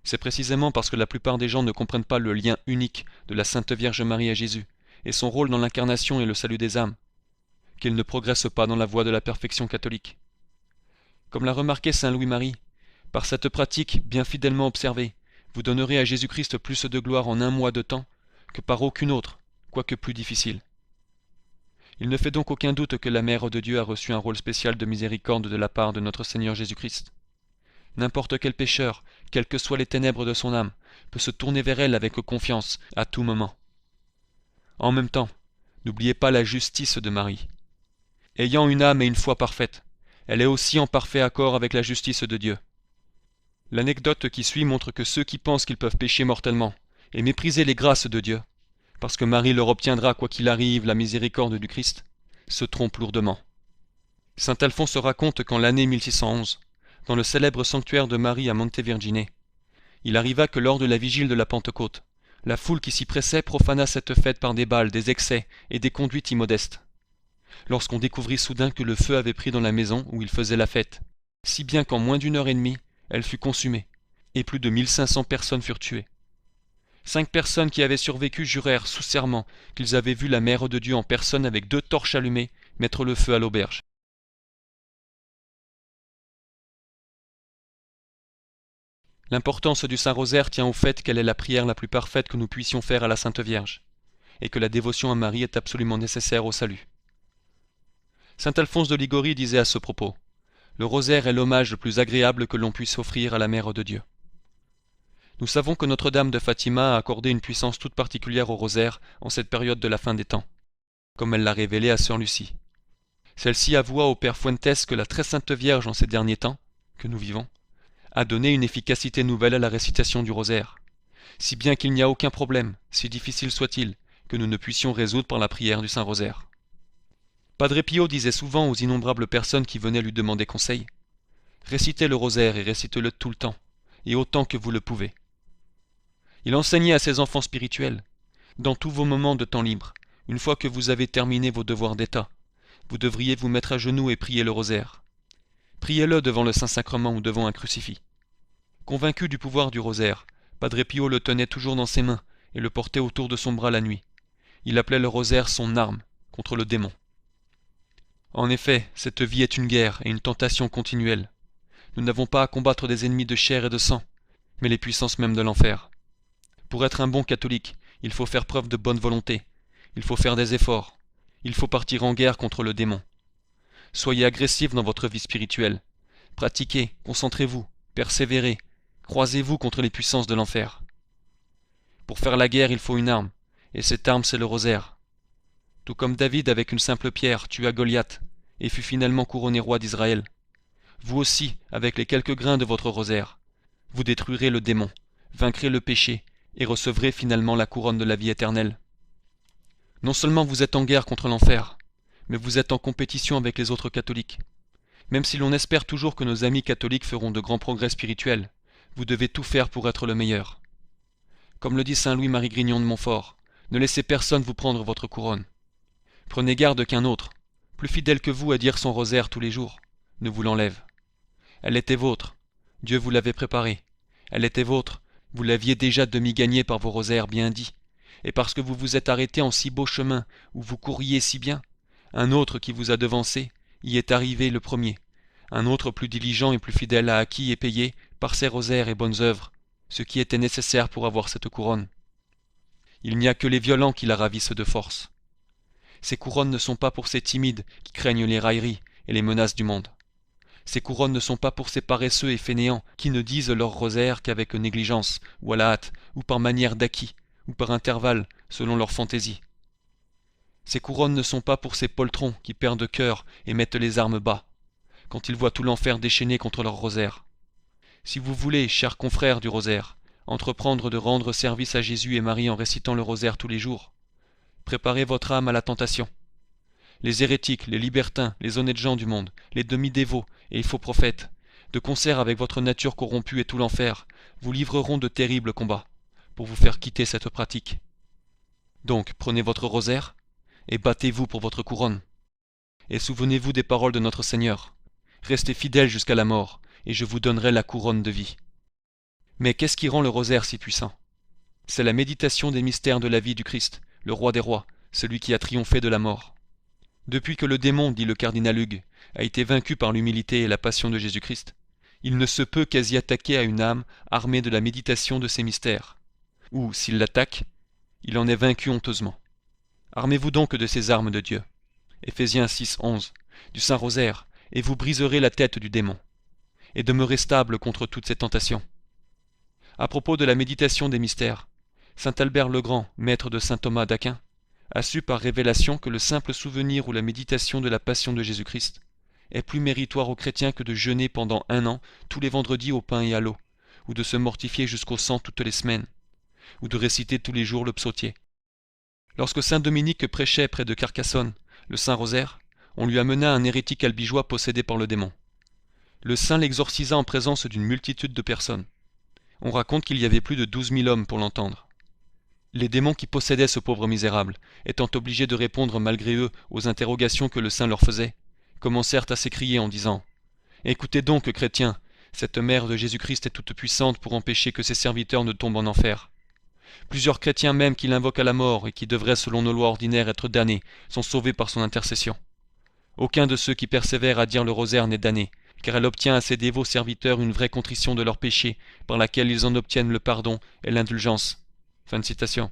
C'est précisément parce que la plupart des gens ne comprennent pas le lien unique de la Sainte Vierge Marie à Jésus, et son rôle dans l'incarnation et le salut des âmes, qu'ils ne progressent pas dans la voie de la perfection catholique. Comme l'a remarqué saint Louis-Marie, par cette pratique bien fidèlement observée, vous donnerez à Jésus-Christ plus de gloire en un mois de temps que par aucune autre, quoique plus difficile. Il ne fait donc aucun doute que la Mère de Dieu a reçu un rôle spécial de miséricorde de la part de notre Seigneur Jésus-Christ. N'importe quel pécheur, quelles que soient les ténèbres de son âme, peut se tourner vers elle avec confiance, à tout moment. En même temps, n'oubliez pas la justice de Marie. Ayant une âme et une foi parfaites, elle est aussi en parfait accord avec la justice de Dieu. L'anecdote qui suit montre que ceux qui pensent qu'ils peuvent pécher mortellement et mépriser les grâces de Dieu, parce que Marie leur obtiendra quoi qu'il arrive la miséricorde du Christ, se trompent lourdement. Saint Alphonse raconte qu'en l'année 1611, dans le célèbre sanctuaire de Marie à Montevergine, il arriva que lors de la vigile de la Pentecôte, la foule qui s'y pressait profana cette fête par des bals, des excès et des conduites immodestes. Lorsqu'on découvrit soudain que le feu avait pris dans la maison où il faisait la fête, si bien qu'en moins d'1 heure et demie, elle fut consumée, et plus de 1500 personnes furent tuées. 5 personnes qui avaient survécu jurèrent sous serment qu'ils avaient vu la Mère de Dieu en personne avec 2 torches allumées mettre le feu à l'auberge. L'importance du Saint-Rosaire tient au fait qu'elle est la prière la plus parfaite que nous puissions faire à la Sainte Vierge, et que la dévotion à Marie est absolument nécessaire au salut. Saint Alphonse de Liguori disait à ce propos: le rosaire est l'hommage le plus agréable que l'on puisse offrir à la Mère de Dieu. Nous savons que Notre-Dame de Fatima a accordé une puissance toute particulière au rosaire en cette période de la fin des temps, comme elle l'a révélé à sœur Lucie. Celle-ci avoua au Père Fuentes que la très sainte Vierge en ces derniers temps, que nous vivons, a donné une efficacité nouvelle à la récitation du rosaire, si bien qu'il n'y a aucun problème, si difficile soit-il, que nous ne puissions résoudre par la prière du Saint-Rosaire. Padre Pio disait souvent aux innombrables personnes qui venaient lui demander conseil: récitez le rosaire et récitez-le tout le temps, et autant que vous le pouvez. Il enseignait à ses enfants spirituels: dans tous vos moments de temps libre, une fois que vous avez terminé vos devoirs d'état, vous devriez vous mettre à genoux et prier le rosaire. Priez-le devant le Saint-Sacrement ou devant un crucifix. Convaincu du pouvoir du rosaire, Padre Pio le tenait toujours dans ses mains et le portait autour de son bras la nuit. Il appelait le rosaire son arme contre le démon. En effet, cette vie est une guerre et une tentation continuelle. Nous n'avons pas à combattre des ennemis de chair et de sang, mais les puissances même de l'enfer. Pour être un bon catholique, il faut faire preuve de bonne volonté, il faut faire des efforts, il faut partir en guerre contre le démon. Soyez agressif dans votre vie spirituelle, pratiquez, concentrez-vous, persévérez, croisez-vous contre les puissances de l'enfer. Pour faire la guerre, il faut une arme, et cette arme c'est le rosaire. Tout comme David avec une simple pierre tua Goliath, et fut finalement couronné roi d'Israël. Vous aussi, avec les quelques grains de votre rosaire, vous détruirez le démon, vaincrez le péché, et recevrez finalement la couronne de la vie éternelle. Non seulement vous êtes en guerre contre l'enfer, mais vous êtes en compétition avec les autres catholiques. Même si l'on espère toujours que nos amis catholiques feront de grands progrès spirituels, vous devez tout faire pour être le meilleur. Comme le dit saint Louis-Marie Grignon de Montfort, ne laissez personne vous prendre votre couronne. Prenez garde qu'un autre, plus fidèle que vous à dire son rosaire tous les jours, ne vous l'enlève. Elle était vôtre, Dieu vous l'avait préparée. Elle était vôtre, vous l'aviez déjà demi-gagnée par vos rosaires bien dits, et parce que vous vous êtes arrêté en si beau chemin où vous courriez si bien, un autre qui vous a devancé y est arrivé le premier. Un autre plus diligent et plus fidèle a acquis et payé, par ses rosaires et bonnes œuvres, ce qui était nécessaire pour avoir cette couronne. Il n'y a que les violents qui la ravissent de force. Ces couronnes ne sont pas pour ces timides qui craignent les railleries et les menaces du monde. Ces couronnes ne sont pas pour ces paresseux et fainéants qui ne disent leur rosaire qu'avec négligence, ou à la hâte, ou par manière d'acquis, ou par intervalles, selon leur fantaisie. Ces couronnes ne sont pas pour ces poltrons qui perdent cœur et mettent les armes bas, quand ils voient tout l'enfer déchaîné contre leur rosaire. Si vous voulez, chers confrères du rosaire, entreprendre de rendre service à Jésus et Marie en récitant le rosaire tous les jours, préparez votre âme à la tentation. Les hérétiques, les libertins, les honnêtes gens du monde, les demi-dévots et les faux prophètes, de concert avec votre nature corrompue et tout l'enfer, vous livreront de terribles combats, pour vous faire quitter cette pratique. Donc, prenez votre rosaire, et battez-vous pour votre couronne. Et souvenez-vous des paroles de notre Seigneur. Restez fidèles jusqu'à la mort, et je vous donnerai la couronne de vie. Mais qu'est-ce qui rend le rosaire si puissant? C'est la méditation des mystères de la vie du Christ, le roi des rois, celui qui a triomphé de la mort. Depuis que le démon, dit le cardinal Hugues, a été vaincu par l'humilité et la passion de Jésus-Christ, il ne se peut quasi attaquer à une âme armée de la méditation de ces mystères. Ou, s'il l'attaque, il en est vaincu honteusement. Armez-vous donc de ces armes de Dieu. Éphésiens 6, 11, du Saint-Rosaire, et vous briserez la tête du démon. Et demeurez stable contre toutes ces tentations. À propos de la méditation des mystères, saint Albert le Grand, maître de saint Thomas d'Aquin, a su par révélation que le simple souvenir ou la méditation de la passion de Jésus-Christ est plus méritoire aux chrétiens que de jeûner pendant 1 an tous les vendredis au pain et à l'eau, ou de se mortifier jusqu'au sang toutes les semaines, ou de réciter tous les jours le psautier. Lorsque saint Dominique prêchait près de Carcassonne, le Saint-Rosaire, on lui amena un hérétique albigeois possédé par le démon. Le saint l'exorcisa en présence d'une multitude de personnes. On raconte qu'il y avait plus de 12 000 hommes pour l'entendre. Les démons qui possédaient ce pauvre misérable, étant obligés de répondre malgré eux aux interrogations que le saint leur faisait, commencèrent à s'écrier en disant « Écoutez donc, chrétiens, cette mère de Jésus-Christ est toute puissante pour empêcher que ses serviteurs ne tombent en enfer. Plusieurs chrétiens même qui l'invoquent à la mort et qui devraient selon nos lois ordinaires être damnés sont sauvés par son intercession. Aucun de ceux qui persévèrent à dire le rosaire n'est damné, car elle obtient à ses dévots serviteurs une vraie contrition de leurs péchés, par laquelle ils en obtiennent le pardon et l'indulgence. » Fin de citation.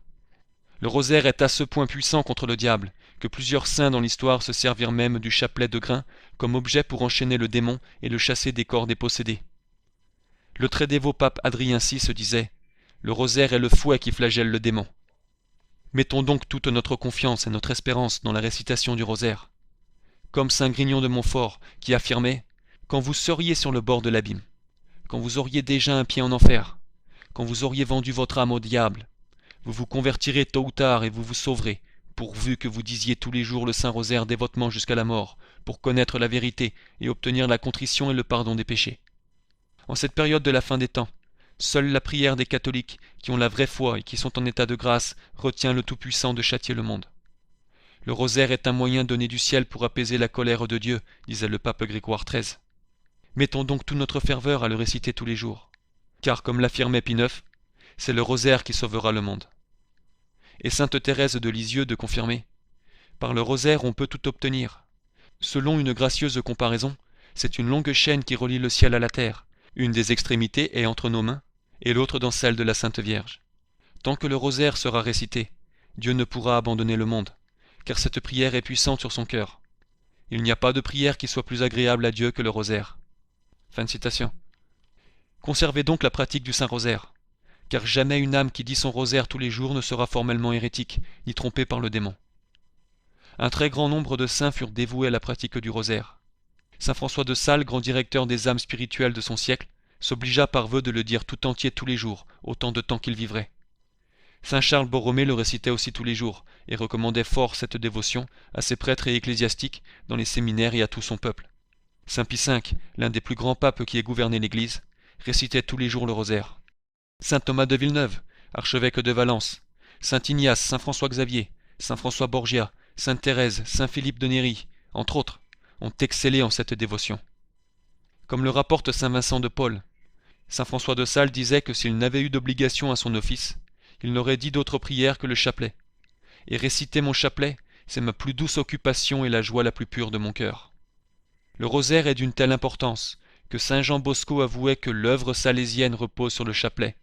Le rosaire est à ce point puissant contre le diable, que plusieurs saints dans l'histoire se servirent même du chapelet de grain comme objet pour enchaîner le démon et le chasser des corps des possédés. Le très dévot pape Adrien VI se disait « Le rosaire est le fouet qui flagelle le démon ». Mettons donc toute notre confiance et notre espérance dans la récitation du rosaire. Comme saint Grignon de Montfort qui affirmait « Quand vous seriez sur le bord de l'abîme, quand vous auriez déjà un pied en enfer, quand vous auriez vendu votre âme au diable, vous vous convertirez tôt ou tard et vous vous sauverez, pourvu que vous disiez tous les jours le Saint-Rosaire dévotement jusqu'à la mort, pour connaître la vérité et obtenir la contrition et le pardon des péchés. En cette période de la fin des temps, seule la prière des catholiques, qui ont la vraie foi et qui sont en état de grâce, retient le Tout-Puissant de châtier le monde. Le rosaire est un moyen donné du ciel pour apaiser la colère de Dieu, disait le pape Grégoire XIII. Mettons donc toute notre ferveur à le réciter tous les jours, car comme l'affirmait Pie IX, c'est le rosaire qui sauvera le monde. Et sainte Thérèse de Lisieux de confirmer « Par le rosaire on peut tout obtenir. Selon une gracieuse comparaison, c'est une longue chaîne qui relie le ciel à la terre, une des extrémités est entre nos mains, et l'autre dans celle de la Sainte Vierge. Tant que le rosaire sera récité, Dieu ne pourra abandonner le monde, car cette prière est puissante sur son cœur. Il n'y a pas de prière qui soit plus agréable à Dieu que le rosaire. » Fin de citation. Conservez donc la pratique du Saint-Rosaire, car jamais une âme qui dit son rosaire tous les jours ne sera formellement hérétique, ni trompée par le démon. Un très grand nombre de saints furent dévoués à la pratique du rosaire. Saint François de Sales, grand directeur des âmes spirituelles de son siècle, s'obligea par vœu de le dire tout entier tous les jours, autant de temps qu'il vivrait. Saint Charles Borromée le récitait aussi tous les jours, et recommandait fort cette dévotion à ses prêtres et ecclésiastiques dans les séminaires et à tout son peuple. Saint Pie V, l'un des plus grands papes qui ait gouverné l'Église, récitait tous les jours le rosaire. Saint Thomas de Villeneuve, archevêque de Valence, Saint Ignace, Saint François Xavier, Saint François Borgia, Sainte Thérèse, Saint Philippe de Néri, entre autres, ont excellé en cette dévotion. Comme le rapporte Saint Vincent de Paul, Saint François de Sales disait que s'il n'avait eu d'obligation à son office, il n'aurait dit d'autre prière que le chapelet. Et réciter mon chapelet, c'est ma plus douce occupation et la joie la plus pure de mon cœur. Le rosaire est d'une telle importance que saint Jean Bosco avouait que l'œuvre salésienne repose sur le chapelet.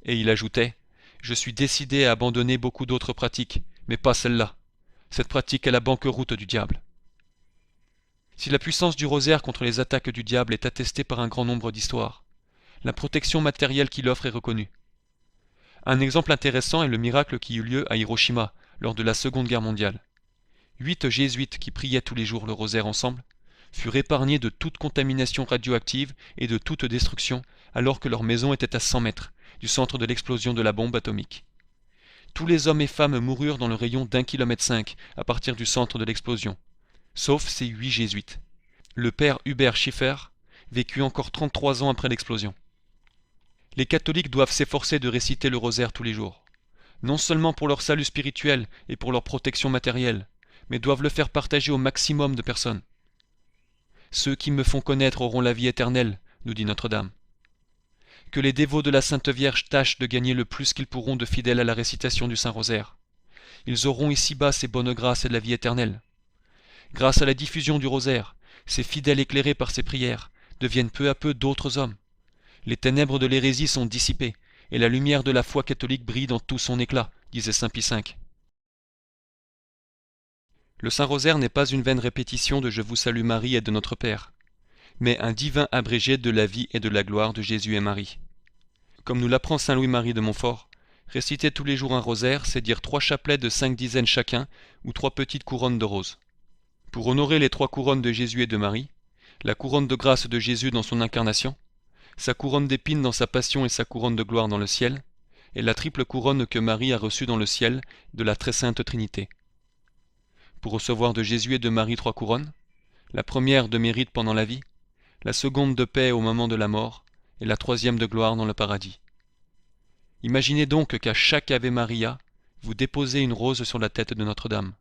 Et il ajoutait « Je suis décidé à abandonner beaucoup d'autres pratiques, mais pas celle-là. Cette pratique est la banqueroute du diable. Si la puissance du rosaire contre les attaques du diable est attestée par un grand nombre d'histoires, la protection matérielle qu'il offre est reconnue. Un exemple intéressant est le miracle qui eut lieu à Hiroshima lors de la Seconde Guerre mondiale. 8 jésuites qui priaient tous les jours le rosaire ensemble furent épargnés de toute contamination radioactive et de toute destruction alors que leur maison était à 100 mètres du centre de l'explosion de la bombe atomique. Tous les hommes et femmes moururent dans le rayon d'1,5 km à partir du centre de l'explosion, sauf ces 8 jésuites. Le père Hubert Schiffer vécut encore 33 ans après l'explosion. Les catholiques doivent s'efforcer de réciter le rosaire tous les jours, non seulement pour leur salut spirituel et pour leur protection matérielle, mais doivent le faire partager au maximum de personnes. Ceux qui me font connaître auront la vie éternelle, nous dit Notre-Dame. Que les dévots de la Sainte Vierge tâchent de gagner le plus qu'ils pourront de fidèles à la récitation du Saint-Rosaire. Ils auront ici-bas ces bonnes grâces et la vie éternelle. Grâce à la diffusion du rosaire, ces fidèles éclairés par ces prières deviennent peu à peu d'autres hommes. Les ténèbres de l'hérésie sont dissipées, et la lumière de la foi catholique brille dans tout son éclat, disait saint Pie V. Le Saint-Rosaire n'est pas une vaine répétition de « Je vous salue Marie » et de Notre Père, mais un divin abrégé de la vie et de la gloire de Jésus et Marie. Comme nous l'apprend saint Louis-Marie de Montfort, réciter tous les jours un rosaire, c'est dire 3 chapelets de 5 dizaines chacun ou 3 petites couronnes de roses. Pour honorer les 3 couronnes de Jésus et de Marie, la couronne de grâce de Jésus dans son incarnation, sa couronne d'épines dans sa passion et sa couronne de gloire dans le ciel, et la triple couronne que Marie a reçue dans le ciel de la très sainte Trinité. Pour recevoir de Jésus et de Marie 3 couronnes, la première de mérite pendant la vie, la seconde de paix au moment de la mort, et la 3e de gloire dans le paradis. Imaginez donc qu'à chaque Ave Maria, vous déposez une rose sur la tête de Notre-Dame,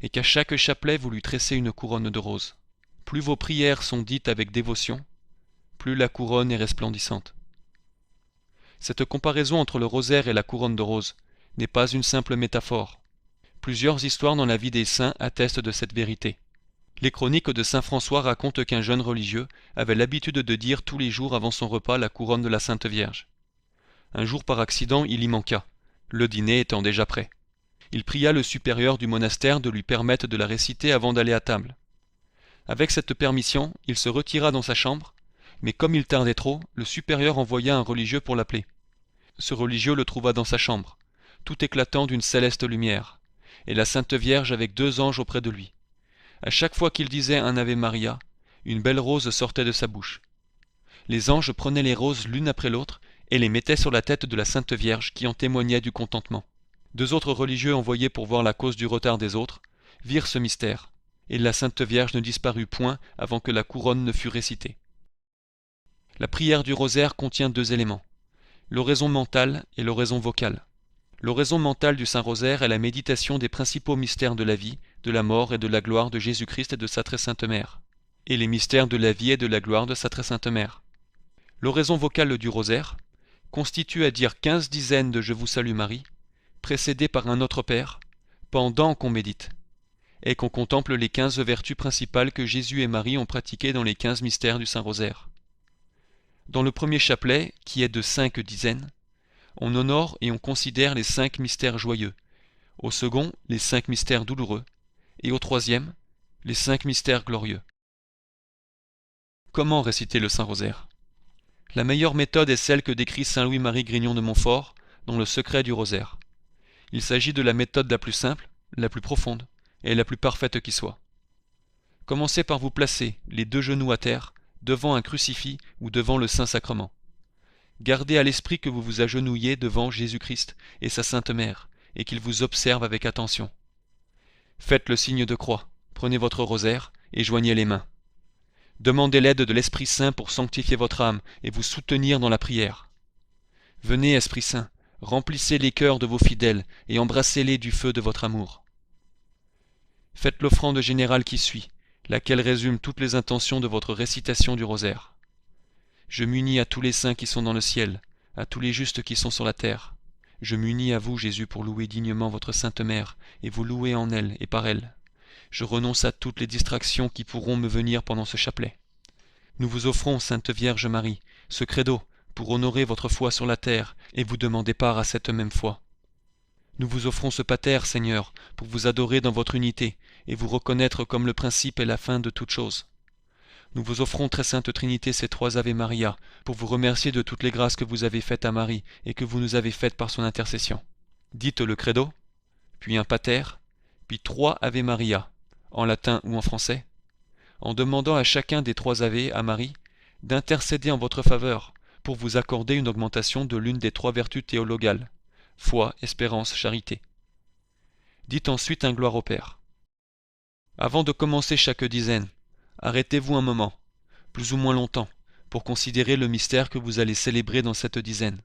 et qu'à chaque chapelet vous lui tressez une couronne de roses. Plus vos prières sont dites avec dévotion, plus la couronne est resplendissante. Cette comparaison entre le rosaire et la couronne de roses n'est pas une simple métaphore. Plusieurs histoires dans la vie des saints attestent de cette vérité. Les chroniques de saint François racontent qu'un jeune religieux avait l'habitude de dire tous les jours avant son repas la couronne de la Sainte Vierge. Un jour par accident il y manqua, le dîner étant déjà prêt. Il pria le supérieur du monastère de lui permettre de la réciter avant d'aller à table. Avec cette permission, il se retira dans sa chambre, mais comme il tardait trop, le supérieur envoya un religieux pour l'appeler. Ce religieux le trouva dans sa chambre, tout éclatant d'une céleste lumière, et la Sainte Vierge avec 2 anges auprès de lui. À chaque fois qu'il disait un Ave Maria, une belle rose sortait de sa bouche. Les anges prenaient les roses l'une après l'autre et les mettaient sur la tête de la Sainte Vierge qui en témoignait du contentement. 2 autres religieux envoyés pour voir la cause du retard des autres virent ce mystère, et la Sainte Vierge ne disparut point avant que la couronne ne fût récitée. La prière du rosaire contient 2 éléments, l'oraison mentale et l'oraison vocale. L'oraison mentale du Saint-Rosaire est la méditation des principaux mystères de la vie, de la mort et de la gloire de Jésus-Christ et de sa très sainte mère, et les mystères de la vie et de la gloire de sa très sainte mère. L'oraison vocale du rosaire constitue à dire 15 dizaines de « Je vous salue Marie », précédées par un Notre Père, pendant qu'on médite, et qu'on contemple les 15 vertus principales que Jésus et Marie ont pratiquées dans les 15 mystères du Saint-Rosaire. Dans le premier chapelet, qui est de 5 dizaines, on honore et on considère les 5 mystères joyeux, au second les 5 mystères douloureux, et au troisième les 5 mystères glorieux. Comment réciter le Saint-Rosaire? La meilleure méthode est celle que décrit saint Louis-Marie Grignon de Montfort dans Le secret du rosaire. Il s'agit de la méthode la plus simple, la plus profonde, et la plus parfaite qui soit. Commencez par vous placer, les 2 genoux à terre, devant un crucifix ou devant le Saint-Sacrement. Gardez à l'esprit que vous vous agenouillez devant Jésus-Christ et sa Sainte Mère, et qu'il vous observe avec attention. Faites le signe de croix, prenez votre rosaire et joignez les mains. Demandez l'aide de l'Esprit Saint pour sanctifier votre âme et vous soutenir dans la prière. Venez, Esprit Saint, remplissez les cœurs de vos fidèles et embrassez-les du feu de votre amour. Faites l'offrande générale qui suit, laquelle résume toutes les intentions de votre récitation du rosaire. Je m'unis à tous les saints qui sont dans le ciel, à tous les justes qui sont sur la terre. Je m'unis à vous, Jésus, pour louer dignement votre Sainte Mère, et vous louer en elle et par elle. Je renonce à toutes les distractions qui pourront me venir pendant ce chapelet. Nous vous offrons, Sainte Vierge Marie, ce credo, pour honorer votre foi sur la terre, et vous demander part à cette même foi. Nous vous offrons ce pater, Seigneur, pour vous adorer dans votre unité, et vous reconnaître comme le principe et la fin de toutes choses. Nous vous offrons, très sainte Trinité, ces 3 Ave Maria, pour vous remercier de toutes les grâces que vous avez faites à Marie, et que vous nous avez faites par son intercession. Dites le credo, puis un pater, puis 3 Ave Maria, en latin ou en français, en demandant à chacun des 3 Ave à Marie d'intercéder en votre faveur, pour vous accorder une augmentation de l'une des 3 vertus théologales, foi, espérance, charité. Dites ensuite un gloire au Père. Avant de commencer chaque dizaine, arrêtez-vous un moment, plus ou moins longtemps, pour considérer le mystère que vous allez célébrer dans cette dizaine,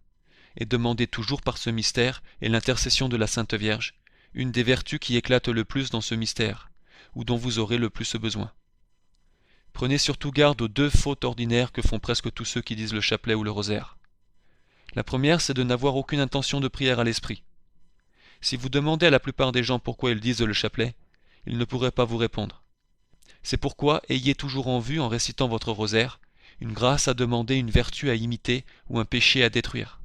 et demandez toujours par ce mystère et l'intercession de la Sainte Vierge, une des vertus qui éclatent le plus dans ce mystère, ou dont vous aurez le plus besoin. Prenez surtout garde aux 2 fautes ordinaires que font presque tous ceux qui disent le chapelet ou le rosaire. La première, c'est de n'avoir aucune intention de prière à l'esprit. Si vous demandez à la plupart des gens pourquoi ils disent le chapelet, ils ne pourraient pas vous répondre. C'est pourquoi ayez toujours en vue, en récitant votre rosaire, une grâce à demander, une vertu à imiter ou un péché à détruire.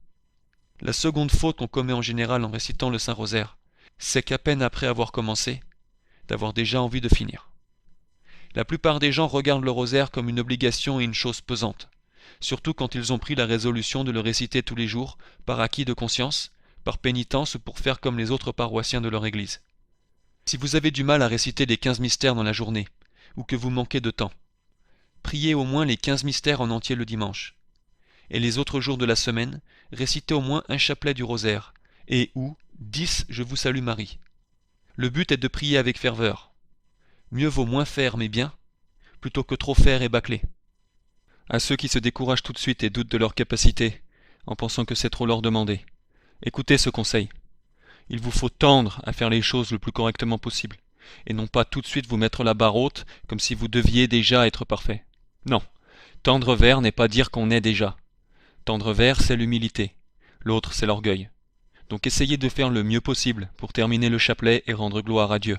La seconde faute qu'on commet en général en récitant le Saint-Rosaire, c'est qu'à peine après avoir commencé, d'avoir déjà envie de finir. La plupart des gens regardent le rosaire comme une obligation et une chose pesante, surtout quand ils ont pris la résolution de le réciter tous les jours, par acquis de conscience, par pénitence ou pour faire comme les autres paroissiens de leur église. Si vous avez du mal à réciter les 15 mystères dans la journée, ou que vous manquez de temps, priez au moins les 15 mystères en entier le dimanche. Et les autres jours de la semaine, récitez au moins un chapelet du rosaire, et ou 10 Je vous salue Marie. Le but est de prier avec ferveur. Mieux vaut moins faire mais bien, plutôt que trop faire et bâcler. À ceux qui se découragent tout de suite et doutent de leur capacité, en pensant que c'est trop leur demander, écoutez ce conseil. Il vous faut tendre à faire les choses le plus correctement possible, et non pas tout de suite vous mettre la barre haute comme si vous deviez déjà être parfait. Non, tendre vers n'est pas dire qu'on est déjà. Tendre vers, c'est l'humilité. L'autre, c'est l'orgueil. Donc essayez de faire le mieux possible pour terminer le chapelet et rendre gloire à Dieu.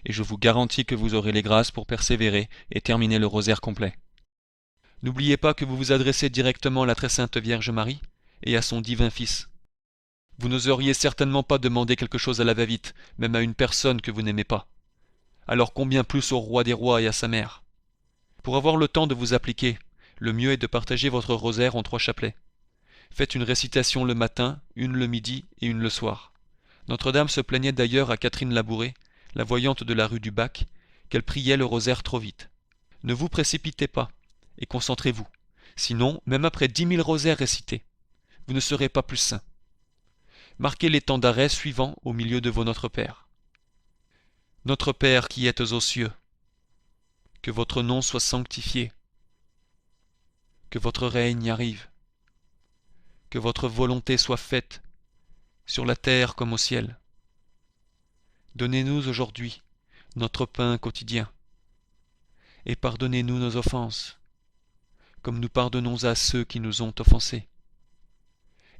Et je vous garantis que vous aurez les grâces pour persévérer et terminer le rosaire complet. N'oubliez pas que vous vous adressez directement à la très sainte Vierge Marie et à son divin Fils. Vous n'oseriez certainement pas demander quelque chose à la va-vite, même à une personne que vous n'aimez pas. Alors combien plus au roi des rois et à sa mère? Pour avoir le temps de vous appliquer, le mieux est de partager votre rosaire en 3 chapelets. Faites une récitation le matin, une le midi et une le soir. Notre-Dame se plaignait d'ailleurs à Catherine Labouré, la voyante de la rue du Bac, qu'elle priait le rosaire trop vite. Ne vous précipitez pas, et concentrez-vous. Sinon, même après 10 000 rosaires récités, vous ne serez pas plus saint. Marquez les temps d'arrêt suivants au milieu de vos Notre Père. Notre Père qui êtes aux cieux, que votre nom soit sanctifié, que votre règne arrive, que votre volonté soit faite, sur la terre comme au ciel. Donnez-nous aujourd'hui notre pain quotidien, et pardonnez-nous nos offenses, comme nous pardonnons à ceux qui nous ont offensés.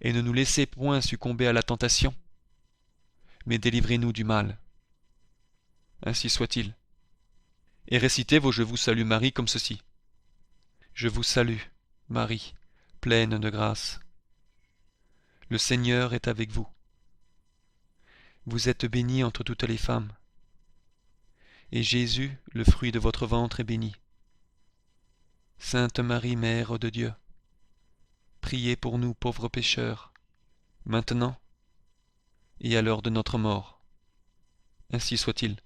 Et ne nous laissez point succomber à la tentation, mais délivrez-nous du mal. Ainsi soit-il. Et récitez vos Je vous salue Marie comme ceci. Je vous salue, Marie, pleine de grâce. Le Seigneur est avec vous. Vous êtes bénie entre toutes les femmes. Et Jésus, le fruit de votre ventre, est béni. Sainte Marie, Mère de Dieu, priez pour nous pauvres pécheurs, maintenant et à l'heure de notre mort. Ainsi soit-il.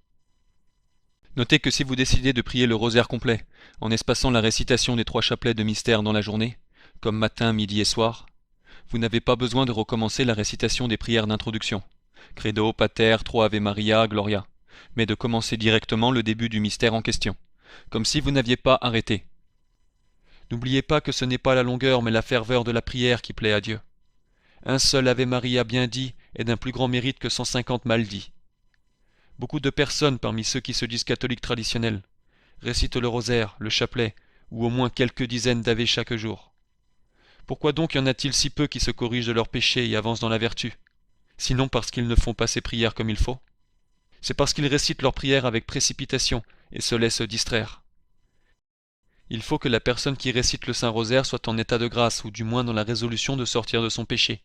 Notez que si vous décidez de prier le rosaire complet, en espaçant la récitation des 3 chapelets de mystère dans la journée, comme matin, midi et soir, vous n'avez pas besoin de recommencer la récitation des prières d'introduction, Credo, Pater, 3 Ave Maria, Gloria, mais de commencer directement le début du mystère en question, comme si vous n'aviez pas arrêté. N'oubliez pas que ce n'est pas la longueur mais la ferveur de la prière qui plaît à Dieu. Un seul Ave Maria bien dit est d'un plus grand mérite que 150 mal dits. Beaucoup de personnes parmi ceux qui se disent catholiques traditionnels récitent le rosaire, le chapelet, ou au moins quelques dizaines d'Ave chaque jour. Pourquoi donc y en a-t-il si peu qui se corrigent de leurs péchés et avancent dans la vertu? Sinon parce qu'ils ne font pas ces prières comme il faut. C'est parce qu'ils récitent leurs prières avec précipitation et se laissent distraire. Il faut que la personne qui récite le Saint-Rosaire soit en état de grâce, ou du moins dans la résolution de sortir de son péché.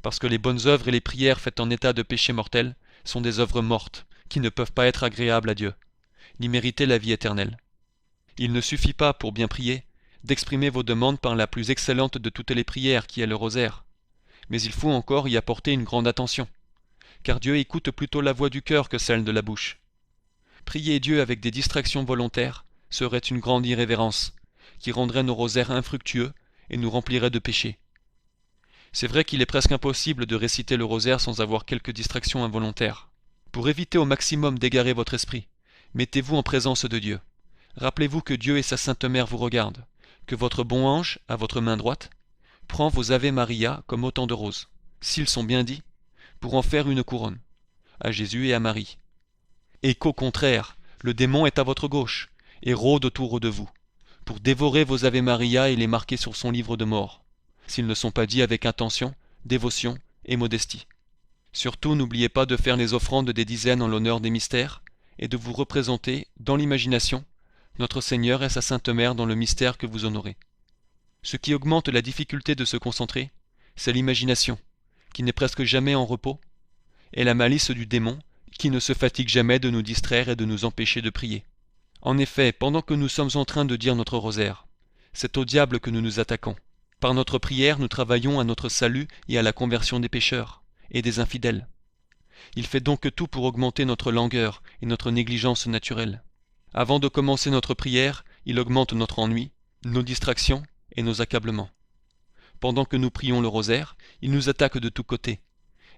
parce que les bonnes œuvres et les prières faites en état de péché mortel sont des œuvres mortes, qui ne peuvent pas être agréables à Dieu, ni mériter la vie éternelle. Il ne suffit pas, pour bien prier, d'exprimer vos demandes par la plus excellente de toutes les prières, qui est le rosaire, mais il faut encore y apporter une grande attention, car Dieu écoute plutôt la voix du cœur que celle de la bouche. Prier Dieu avec des distractions volontaires serait une grande irrévérence, qui rendrait nos rosaires infructueux et nous remplirait de péchés. C'est vrai qu'il est presque impossible de réciter le rosaire sans avoir quelques distractions involontaires. Pour éviter au maximum d'égarer votre esprit, mettez-vous en présence de Dieu. Rappelez-vous que Dieu et sa Sainte Mère vous regardent, que votre bon ange, à votre main droite, prend vos Ave Maria comme autant de roses, s'ils sont bien dits, pour en faire une couronne, à Jésus et à Marie. Et qu'au contraire, le démon est à votre gauche, et rôde autour de vous, pour dévorer vos Ave Maria et les marquer sur son livre de mort, s'ils ne sont pas dits avec intention, dévotion et modestie. Surtout, n'oubliez pas de faire les offrandes des dizaines en l'honneur des mystères, et de vous représenter, dans l'imagination, notre Seigneur et sa Sainte Mère dans le mystère que vous honorez. Ce qui augmente la difficulté de se concentrer, c'est l'imagination, qui n'est presque jamais en repos, et la malice du démon, qui ne se fatigue jamais de nous distraire et de nous empêcher de prier. En effet, pendant que nous sommes en train de dire notre rosaire, c'est au diable que nous nous attaquons. Par notre prière, nous travaillons à notre salut et à la conversion des pécheurs et des infidèles. Il fait donc tout pour augmenter notre langueur et notre négligence naturelle. Avant de commencer notre prière, il augmente notre ennui, nos distractions et nos accablements. Pendant que nous prions le rosaire, il nous attaque de tous côtés.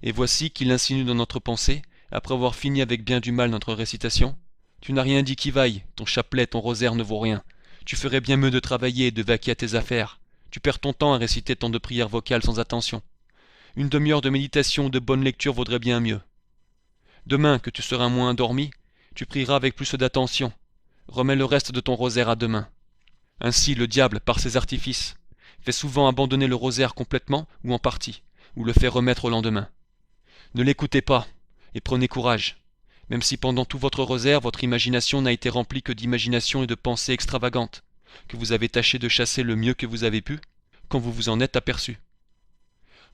Et voici qu'il insinue dans notre pensée, après avoir fini avec bien du mal notre récitation: « Tu n'as rien dit qui vaille, ton chapelet, ton rosaire ne vaut rien. Tu ferais bien mieux de travailler et de vaquer à tes affaires. Tu perds ton temps à réciter tant de prières vocales sans attention. Une demi-heure de méditation ou de bonne lecture vaudrait bien mieux. Demain, que tu seras moins endormi, tu prieras avec plus d'attention. Remets le reste de ton rosaire à demain. » Ainsi, le diable, par ses artifices, fait souvent abandonner le rosaire complètement ou en partie, ou le fait remettre au lendemain. Ne l'écoutez pas, et prenez courage, même si pendant tout votre rosaire, votre imagination n'a été remplie que d'imagination et de pensées extravagantes, que vous avez tâché de chasser le mieux que vous avez pu, quand vous vous en êtes aperçu.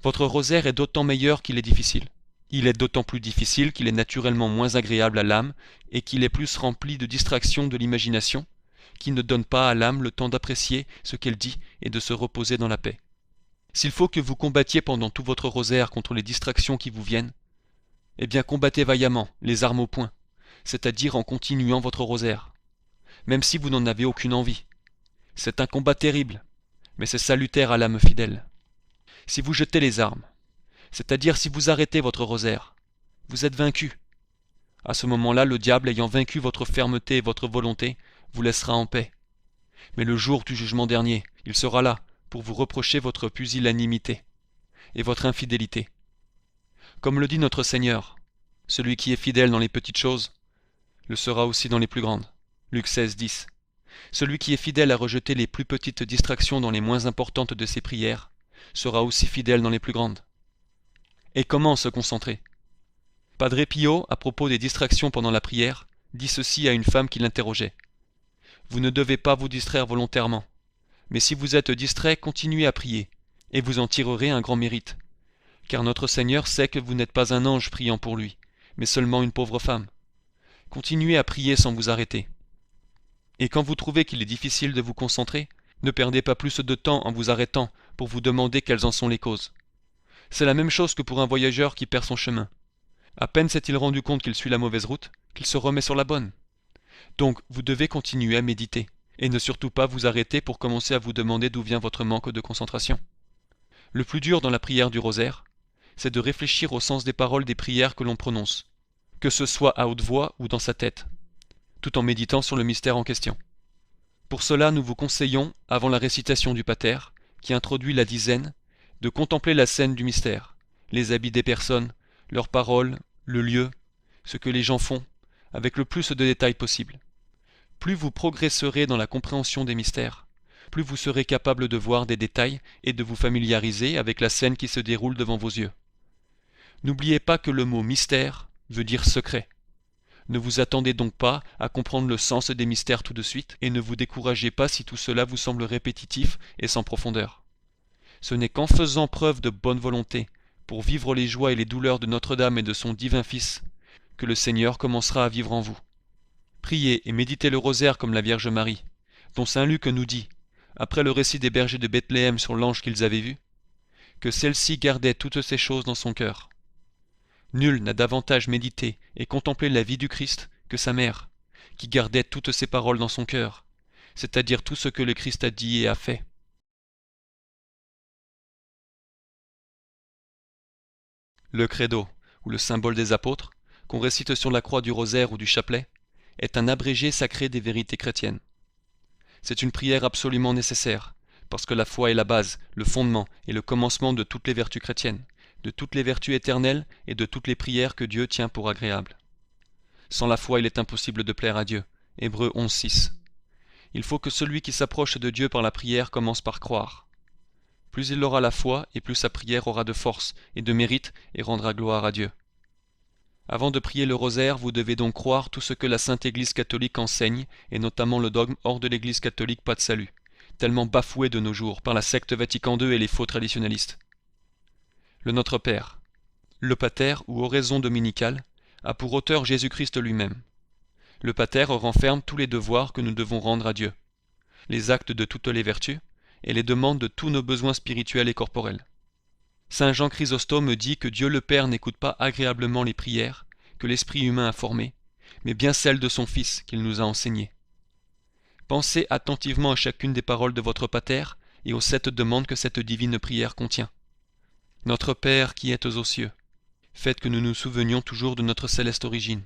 Votre rosaire est d'autant meilleur qu'il est difficile. Il est d'autant plus difficile qu'il est naturellement moins agréable à l'âme et qu'il est plus rempli de distractions de l'imagination, qui ne donne pas à l'âme le temps d'apprécier ce qu'elle dit et de se reposer dans la paix. S'il faut que vous combattiez pendant tout votre rosaire contre les distractions qui vous viennent, eh bien combattez vaillamment, les armes au poing, c'est-à-dire en continuant votre rosaire, même si vous n'en avez aucune envie. C'est un combat terrible, mais c'est salutaire à l'âme fidèle. Si vous jetez les armes, c'est-à-dire si vous arrêtez votre rosaire, vous êtes vaincu. À ce moment-là, le diable, ayant vaincu votre fermeté et votre volonté, vous laissera en paix. Mais le jour du jugement dernier, il sera là pour vous reprocher votre pusillanimité et votre infidélité. Comme le dit notre Seigneur, celui qui est fidèle dans les petites choses, le sera aussi dans les plus grandes. Luc 16, 10. Celui qui est fidèle à rejeter les plus petites distractions dans les moins importantes de ses prières, sera aussi fidèle dans les plus grandes. Et comment se concentrer? Padre Pio, à propos des distractions pendant la prière, dit ceci à une femme qui l'interrogeait: « Vous ne devez pas vous distraire volontairement, mais si vous êtes distrait, continuez à prier, et vous en tirerez un grand mérite. Car notre Seigneur sait que vous n'êtes pas un ange priant pour lui, mais seulement une pauvre femme. Continuez à prier sans vous arrêter. Et quand vous trouvez qu'il est difficile de vous concentrer, ne perdez pas plus de temps en vous arrêtant pour vous demander quelles en sont les causes. C'est la même chose que pour un voyageur qui perd son chemin. À peine s'est-il rendu compte qu'il suit la mauvaise route, qu'il se remet sur la bonne. Donc vous devez continuer à méditer, et ne surtout pas vous arrêter pour commencer à vous demander d'où vient votre manque de concentration. Le plus dur dans la prière du rosaire, c'est de réfléchir au sens des paroles des prières que l'on prononce, que ce soit à haute voix ou dans sa tête, tout en méditant sur le mystère en question. Pour cela, nous vous conseillons, avant la récitation du Pater, qui introduit la dizaine, de contempler la scène du mystère, les habits des personnes, leurs paroles, le lieu, ce que les gens font, avec le plus de détails possible. Plus vous progresserez dans la compréhension des mystères, plus vous serez capable de voir des détails et de vous familiariser avec la scène qui se déroule devant vos yeux. N'oubliez pas que le mot mystère veut dire secret. Ne vous attendez donc pas à comprendre le sens des mystères tout de suite, et ne vous découragez pas si tout cela vous semble répétitif et sans profondeur. Ce n'est qu'en faisant preuve de bonne volonté, pour vivre les joies et les douleurs de Notre-Dame et de son divin Fils, que le Seigneur commencera à vivre en vous. Priez et méditez le rosaire comme la Vierge Marie, dont saint Luc nous dit, après le récit des bergers de Bethléem sur l'ange qu'ils avaient vu, que celle-ci gardait toutes ces choses dans son cœur. Nul n'a davantage médité et contemplé la vie du Christ que sa mère, qui gardait toutes ces paroles dans son cœur, c'est-à-dire tout ce que le Christ a dit et a fait. Le credo, ou le symbole des apôtres, qu'on récite sur la croix du rosaire ou du chapelet, est un abrégé sacré des vérités chrétiennes. C'est une prière absolument nécessaire, parce que la foi est la base, le fondement et le commencement de toutes les vertus chrétiennes, de toutes les vertus éternelles et de toutes les prières que Dieu tient pour agréables. Sans la foi, il est impossible de plaire à Dieu. Hébreux 11:6. Il faut que celui qui s'approche de Dieu par la prière commence par croire. Plus il aura la foi, et plus sa prière aura de force et de mérite et rendra gloire à Dieu. Avant de prier le rosaire, vous devez donc croire tout ce que la Sainte Église catholique enseigne, et notamment le dogme hors de l'Église catholique pas de salut, tellement bafoué de nos jours par la secte Vatican II et les faux traditionalistes. Le Notre Père. Le Pater, ou oraison dominicale, a pour auteur Jésus-Christ lui-même. Le Pater renferme tous les devoirs que nous devons rendre à Dieu, les actes de toutes les vertus, et les demandes de tous nos besoins spirituels et corporels. Saint Jean Chrysostome dit que Dieu le Père n'écoute pas agréablement les prières que l'esprit humain a formées, mais bien celles de son Fils qu'il nous a enseignées. Pensez attentivement à chacune des paroles de votre Pater et aux 7 demandes que cette divine prière contient. Notre Père qui êtes aux cieux, faites que nous nous souvenions toujours de notre céleste origine,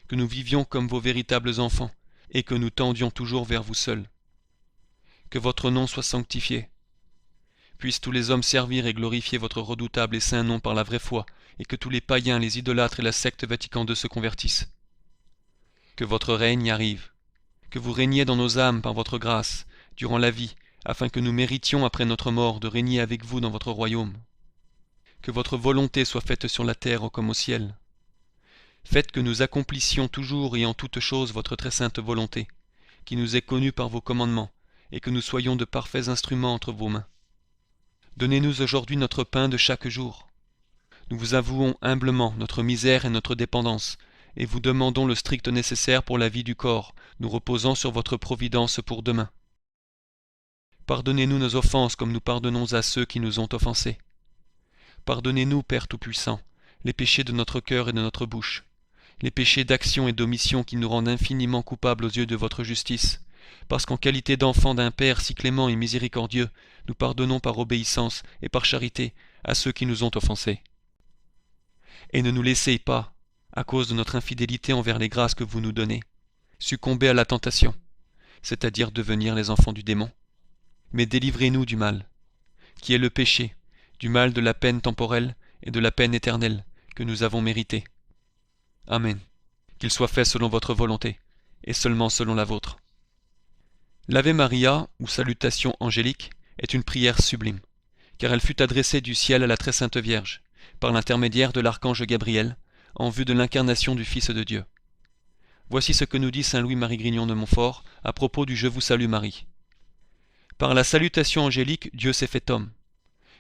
que nous vivions comme vos véritables enfants, et que nous tendions toujours vers vous seuls. Que votre nom soit sanctifié. Puissent tous les hommes servir et glorifier votre redoutable et saint nom par la vraie foi, et que tous les païens, les idolâtres et la secte Vatican II se convertissent. Que votre règne arrive, que vous régniez dans nos âmes par votre grâce, durant la vie, afin que nous méritions après notre mort de régner avec vous dans votre royaume. Que votre volonté soit faite sur la terre comme au ciel. Faites que nous accomplissions toujours et en toutes choses votre très sainte volonté, qui nous est connue par vos commandements, et que nous soyons de parfaits instruments entre vos mains. Donnez-nous aujourd'hui notre pain de chaque jour. Nous vous avouons humblement notre misère et notre dépendance, et vous demandons le strict nécessaire pour la vie du corps, nous reposant sur votre providence pour demain. Pardonnez-nous nos offenses comme nous pardonnons à ceux qui nous ont offensés. Pardonnez-nous, Père Tout-Puissant, les péchés de notre cœur et de notre bouche, les péchés d'action et d'omission qui nous rendent infiniment coupables aux yeux de votre justice, parce qu'en qualité d'enfants d'un Père si clément et miséricordieux, nous pardonnons par obéissance et par charité à ceux qui nous ont offensés. Et ne nous laissez pas, à cause de notre infidélité envers les grâces que vous nous donnez, succomber à la tentation, c'est-à-dire devenir les enfants du démon. Mais délivrez-nous du mal, qui est le péché, du mal de la peine temporelle et de la peine éternelle que nous avons mérité. Amen. Qu'il soit fait selon votre volonté, et seulement selon la vôtre. L'Ave Maria, ou salutation angélique, est une prière sublime, car elle fut adressée du ciel à la très sainte Vierge, par l'intermédiaire de l'archange Gabriel, en vue de l'incarnation du Fils de Dieu. Voici ce que nous dit saint Louis-Marie Grignon de Montfort à propos du Je vous salue Marie. Par la salutation angélique, Dieu s'est fait homme.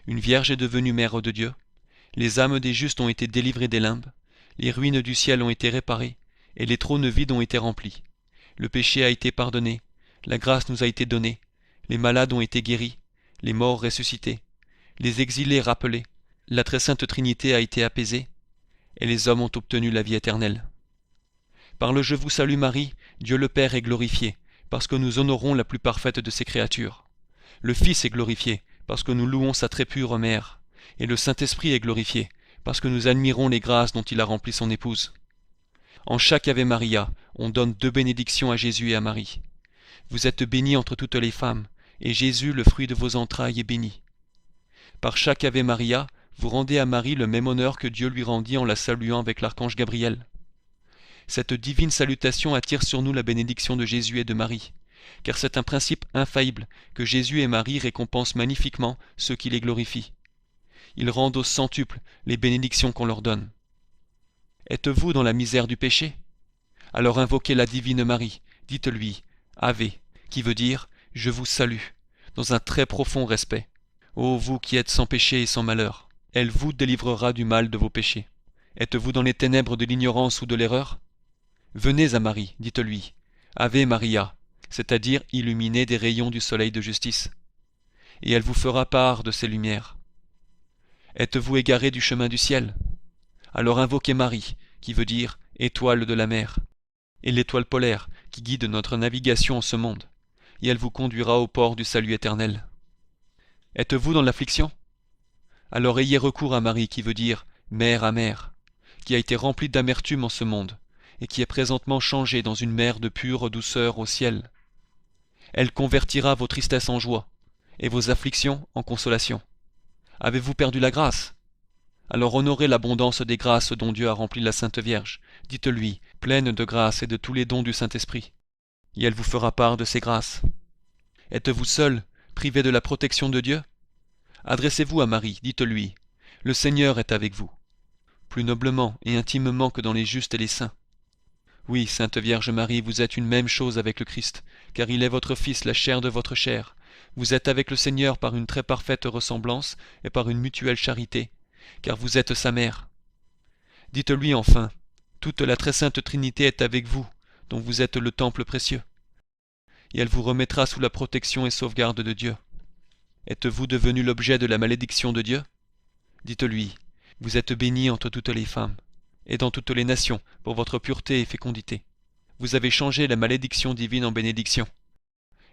Une Vierge est devenue mère de Dieu. Les âmes des justes ont été délivrées des limbes, les ruines du ciel ont été réparées, et les trônes vides ont été remplis. Le péché a été pardonné, la grâce nous a été donnée, les malades ont été guéris, les morts ressuscités, les exilés rappelés, la très sainte Trinité a été apaisée, et les hommes ont obtenu la vie éternelle. Par le Je vous salue Marie, Dieu le Père est glorifié, parce que nous honorons la plus parfaite de ses créatures. Le Fils est glorifié, parce que nous louons sa très pure mère, et le Saint-Esprit est glorifié, parce que nous admirons les grâces dont il a rempli son épouse. En chaque Ave Maria, on donne 2 bénédictions à Jésus et à Marie. Vous êtes bénie entre toutes les femmes, et Jésus, le fruit de vos entrailles, est béni. Par chaque Ave Maria, vous rendez à Marie le même honneur que Dieu lui rendit en la saluant avec l'archange Gabriel. Cette divine salutation attire sur nous la bénédiction de Jésus et de Marie, car c'est un principe infaillible que Jésus et Marie récompensent magnifiquement ceux qui les glorifient. Ils rendent au centuple les bénédictions qu'on leur donne. Êtes-vous dans la misère du péché? Alors invoquez la divine Marie, dites-lui « Ave », qui veut dire « Je vous salue », dans un très profond respect. Ô vous qui êtes sans péché et sans malheur, elle vous délivrera du mal de vos péchés. Êtes-vous dans les ténèbres de l'ignorance ou de l'erreur? Venez à Marie, dites-lui, Ave Maria, c'est-à-dire illuminée des rayons du soleil de justice, et elle vous fera part de ses lumières. Êtes-vous égaré du chemin du ciel? Alors invoquez Marie, qui veut dire étoile de la mer, et l'étoile polaire qui guide notre navigation en ce monde, et elle vous conduira au port du salut éternel. Êtes-vous dans l'affliction? Alors ayez recours à Marie qui veut dire mère amère, qui a été remplie d'amertume en ce monde, et qui est présentement changée dans une mer de pure douceur au ciel. Elle convertira vos tristesses en joie, et vos afflictions en consolation. Avez-vous perdu la grâce? Alors honorez l'abondance des grâces dont Dieu a rempli la Sainte Vierge. Dites-lui, pleine de grâce et de tous les dons du Saint-Esprit, et elle vous fera part de ces grâces. Êtes-vous seul, privé de la protection de Dieu? Adressez-vous à Marie, dites-lui, le Seigneur est avec vous, plus noblement et intimement que dans les justes et les saints. Oui, Sainte Vierge Marie, vous êtes une même chose avec le Christ, car il est votre Fils, la chair de votre chair. Vous êtes avec le Seigneur par une très parfaite ressemblance et par une mutuelle charité, car vous êtes sa mère. Dites-lui enfin, toute la très sainte Trinité est avec vous, dont vous êtes le temple précieux, et elle vous remettra sous la protection et sauvegarde de Dieu. Êtes-vous devenu l'objet de la malédiction de Dieu? Dites-lui, vous êtes bénie entre toutes les femmes, et dans toutes les nations, pour votre pureté et fécondité. Vous avez changé la malédiction divine en bénédiction,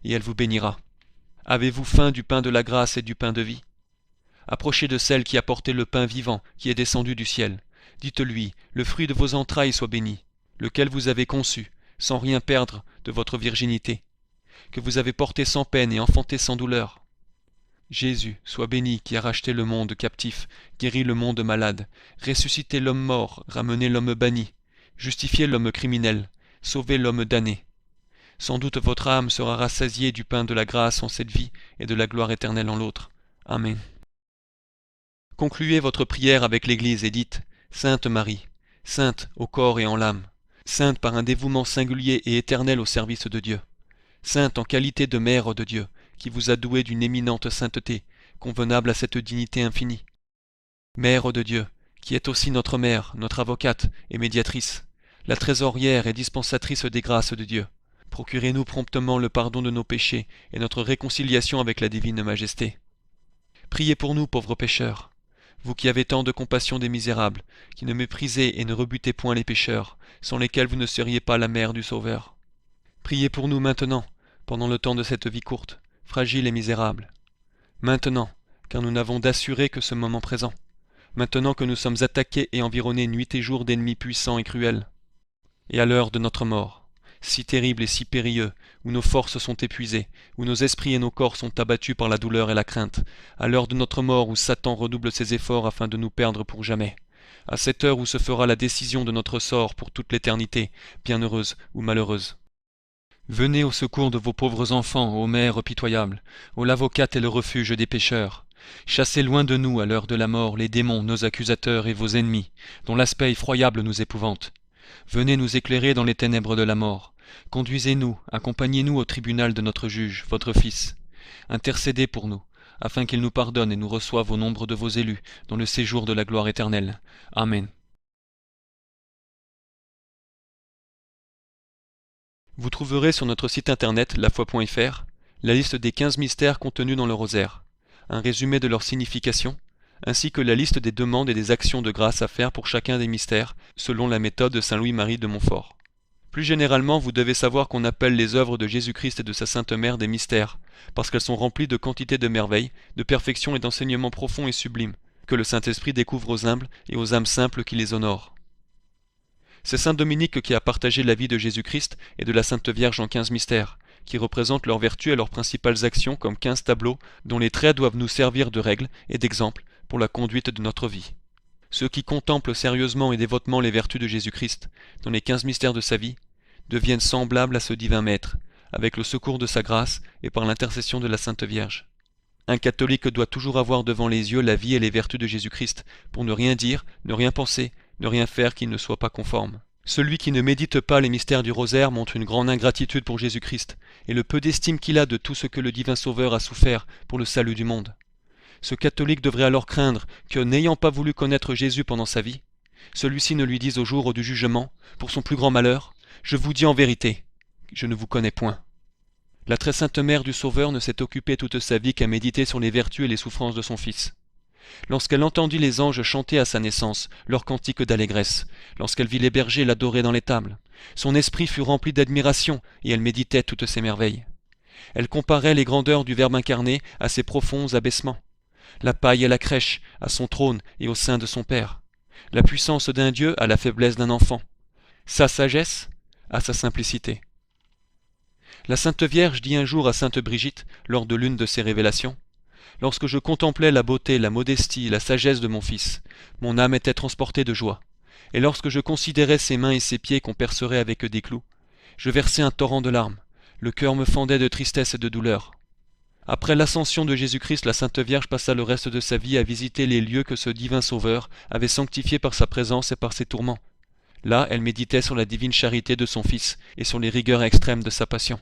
et elle vous bénira. Avez-vous faim du pain de la grâce et du pain de vie? Approchez de celle qui a porté le pain vivant, qui est descendu du ciel. Dites-lui, le fruit de vos entrailles soit béni, lequel vous avez conçu, sans rien perdre de votre virginité, que vous avez porté sans peine et enfanté sans douleur. Jésus, soit béni, qui a racheté le monde captif, guéri le monde malade, ressuscité l'homme mort, ramené l'homme banni, justifié l'homme criminel, sauvé l'homme damné. Sans doute votre âme sera rassasiée du pain de la grâce en cette vie et de la gloire éternelle en l'autre. Amen. Concluez votre prière avec l'Église et dites « Sainte Marie, sainte au corps et en l'âme, sainte par un dévouement singulier et éternel au service de Dieu, sainte en qualité de mère de Dieu, qui vous a doué d'une éminente sainteté, convenable à cette dignité infinie. Mère de Dieu, qui est aussi notre mère, notre avocate et médiatrice, la trésorière et dispensatrice des grâces de Dieu, procurez-nous promptement le pardon de nos péchés et notre réconciliation avec la divine majesté. Priez pour nous, pauvres pécheurs, vous qui avez tant de compassion des misérables, qui ne méprisez et ne rebutez point les pécheurs, sans lesquels vous ne seriez pas la mère du Sauveur. Priez pour nous maintenant, pendant le temps de cette vie courte, fragile et misérable. Maintenant, car nous n'avons d'assuré que ce moment présent. Maintenant que nous sommes attaqués et environnés nuit et jour d'ennemis puissants et cruels. Et à l'heure de notre mort, si terrible et si périlleux, où nos forces sont épuisées, où nos esprits et nos corps sont abattus par la douleur et la crainte, à l'heure de notre mort où Satan redouble ses efforts afin de nous perdre pour jamais, à cette heure où se fera la décision de notre sort pour toute l'éternité, bienheureuse ou malheureuse. Venez au secours de vos pauvres enfants, ô mère pitoyable, ô l'avocate et le refuge des pécheurs. Chassez loin de nous, à l'heure de la mort, les démons, nos accusateurs et vos ennemis, dont l'aspect effroyable nous épouvante. Venez nous éclairer dans les ténèbres de la mort. Conduisez-nous, accompagnez-nous au tribunal de notre juge, votre Fils. Intercédez pour nous, afin qu'il nous pardonne et nous reçoive au nombre de vos élus, dans le séjour de la gloire éternelle. Amen. Vous trouverez sur notre site internet, lafoi.fr, la liste des 15 mystères contenus dans le rosaire, un résumé de leur signification, ainsi que la liste des demandes et des actions de grâce à faire pour chacun des mystères, selon la méthode de Saint Louis-Marie de Montfort. Plus généralement, vous devez savoir qu'on appelle les œuvres de Jésus-Christ et de sa Sainte Mère des mystères, parce qu'elles sont remplies de quantité de merveilles, de perfection et d'enseignements profonds et sublimes, que le Saint-Esprit découvre aux humbles et aux âmes simples qui les honorent. C'est saint Dominique qui a partagé la vie de Jésus-Christ et de la Sainte Vierge en 15 mystères, qui représentent leurs vertus et leurs principales actions comme 15 tableaux dont les traits doivent nous servir de règles et d'exemples pour la conduite de notre vie. Ceux qui contemplent sérieusement et dévotement les vertus de Jésus-Christ dans les 15 mystères de sa vie deviennent semblables à ce divin Maître, avec le secours de sa grâce et par l'intercession de la Sainte Vierge. Un catholique doit toujours avoir devant les yeux la vie et les vertus de Jésus-Christ, pour ne rien dire, ne rien penser, ne rien faire qui ne soit pas conforme. Celui qui ne médite pas les mystères du rosaire montre une grande ingratitude pour Jésus-Christ, et le peu d'estime qu'il a de tout ce que le divin Sauveur a souffert pour le salut du monde. Ce catholique devrait alors craindre que, n'ayant pas voulu connaître Jésus pendant sa vie, celui-ci ne lui dise au jour du jugement, pour son plus grand malheur, « Je vous dis en vérité, je ne vous connais point ». La très sainte mère du Sauveur ne s'est occupée toute sa vie qu'à méditer sur les vertus et les souffrances de son Fils. Lorsqu'elle entendit les anges chanter à sa naissance leurs cantiques d'allégresse, lorsqu'elle vit les bergers l'adorer dans l'étable, son esprit fut rempli d'admiration et elle méditait toutes ces merveilles. Elle comparait les grandeurs du Verbe incarné à ses profonds abaissements, la paille et la crèche à son trône et au sein de son Père, la puissance d'un Dieu à la faiblesse d'un enfant, sa sagesse à sa simplicité. La Sainte Vierge dit un jour à Sainte Brigitte, lors de l'une de ses révélations, « Lorsque je contemplais la beauté, la modestie, la sagesse de mon Fils, mon âme était transportée de joie, et lorsque je considérais ses mains et ses pieds qu'on percerait avec des clous, je versais un torrent de larmes, le cœur me fendait de tristesse et de douleur. » Après l'ascension de Jésus-Christ, la Sainte Vierge passa le reste de sa vie à visiter les lieux que ce divin Sauveur avait sanctifiés par sa présence et par ses tourments. Là, elle méditait sur la divine charité de son Fils et sur les rigueurs extrêmes de sa passion.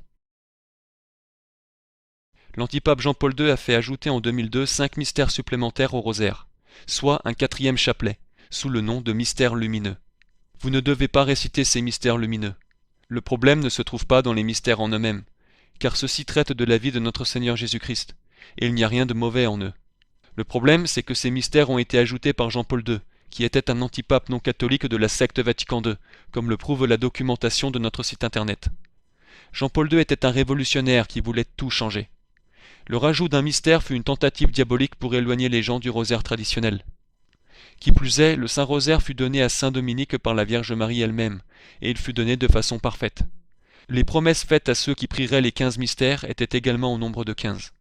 L'antipape Jean-Paul II a fait ajouter en 2002 5 mystères supplémentaires au rosaire, soit un 4e chapelet, sous le nom de mystères lumineux. Vous ne devez pas réciter ces mystères lumineux. Le problème ne se trouve pas dans les mystères en eux-mêmes, car ceux-ci traitent de la vie de notre Seigneur Jésus-Christ, et il n'y a rien de mauvais en eux. Le problème, c'est que ces mystères ont été ajoutés par Jean-Paul II, qui était un antipape non catholique de la secte Vatican II, comme le prouve la documentation de notre site internet. Jean-Paul II était un révolutionnaire qui voulait tout changer. Le rajout d'un mystère fut une tentative diabolique pour éloigner les gens du rosaire traditionnel. Qui plus est, le Saint-Rosaire fut donné à Saint-Dominique par la Vierge Marie elle-même, et il fut donné de façon parfaite. Les promesses faites à ceux qui prieraient les 15 mystères étaient également au nombre de 15.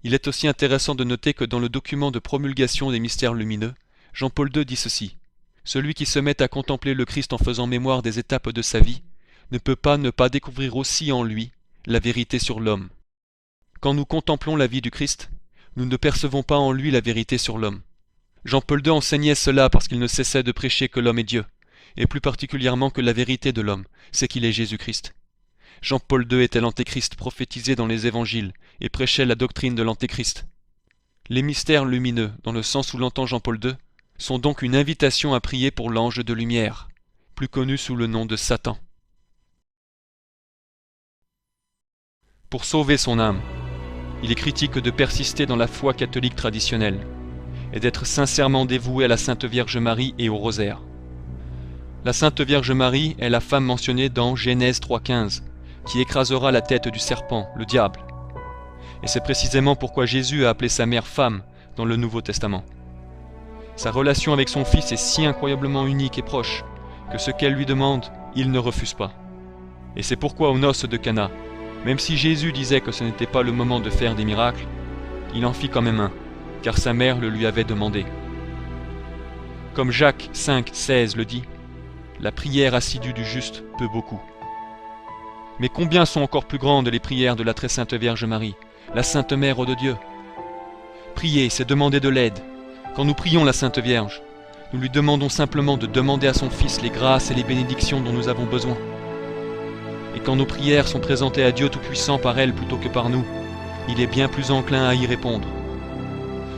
Il est aussi intéressant de noter que dans le document de promulgation des mystères lumineux, Jean-Paul II dit ceci: « Celui qui se met à contempler le Christ en faisant mémoire des étapes de sa vie ne peut pas ne pas découvrir aussi en lui la vérité sur l'homme. Quand nous contemplons la vie du Christ, nous ne percevons pas en lui la vérité sur l'homme. » Jean-Paul II enseignait cela parce qu'il ne cessait de prêcher que l'homme est Dieu, et plus particulièrement que la vérité de l'homme, c'est qu'il est Jésus-Christ. Jean-Paul II était l'antéchrist prophétisé dans les évangiles et prêchait la doctrine de l'antéchrist. Les mystères lumineux, dans le sens où l'entend Jean-Paul II, sont donc une invitation à prier pour l'ange de lumière, plus connu sous le nom de Satan. Pour sauver son âme, il est critique de persister dans la foi catholique traditionnelle et d'être sincèrement dévoué à la Sainte Vierge Marie et au rosaire. La Sainte Vierge Marie est la femme mentionnée dans Genèse 3,15, qui écrasera la tête du serpent, le diable. Et c'est précisément pourquoi Jésus a appelé sa mère femme dans le Nouveau Testament. Sa relation avec son Fils est si incroyablement unique et proche que ce qu'elle lui demande, il ne refuse pas. Et c'est pourquoi aux noces de Cana, même si Jésus disait que ce n'était pas le moment de faire des miracles, il en fit quand même un, car sa mère le lui avait demandé. Comme Jacques 5,16 le dit, la prière assidue du juste peut beaucoup. Mais combien sont encore plus grandes les prières de la très sainte Vierge Marie, la Sainte Mère de Dieu? Prier, c'est demander de l'aide. Quand nous prions la Sainte Vierge, nous lui demandons simplement de demander à son Fils les grâces et les bénédictions dont nous avons besoin. Et quand nos prières sont présentées à Dieu Tout-Puissant par elle plutôt que par nous, il est bien plus enclin à y répondre.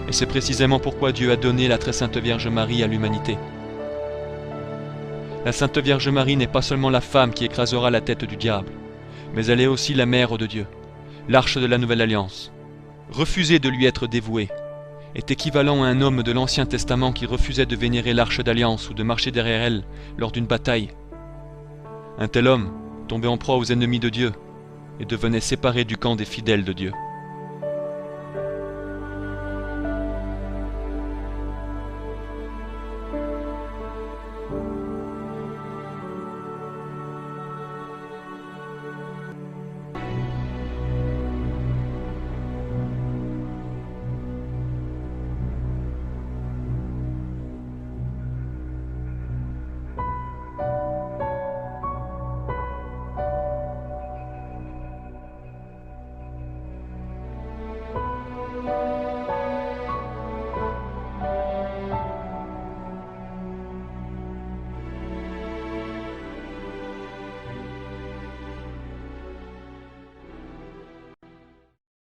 Et c'est précisément pourquoi Dieu a donné la très sainte Vierge Marie à l'humanité. La Sainte Vierge Marie n'est pas seulement la femme qui écrasera la tête du diable, mais elle est aussi la mère de Dieu, l'arche de la Nouvelle Alliance. Refuser de lui être dévoué est équivalent à un homme de l'Ancien Testament qui refusait de vénérer l'arche d'alliance ou de marcher derrière elle lors d'une bataille. Un tel homme tombait en proie aux ennemis de Dieu et devenait séparé du camp des fidèles de Dieu.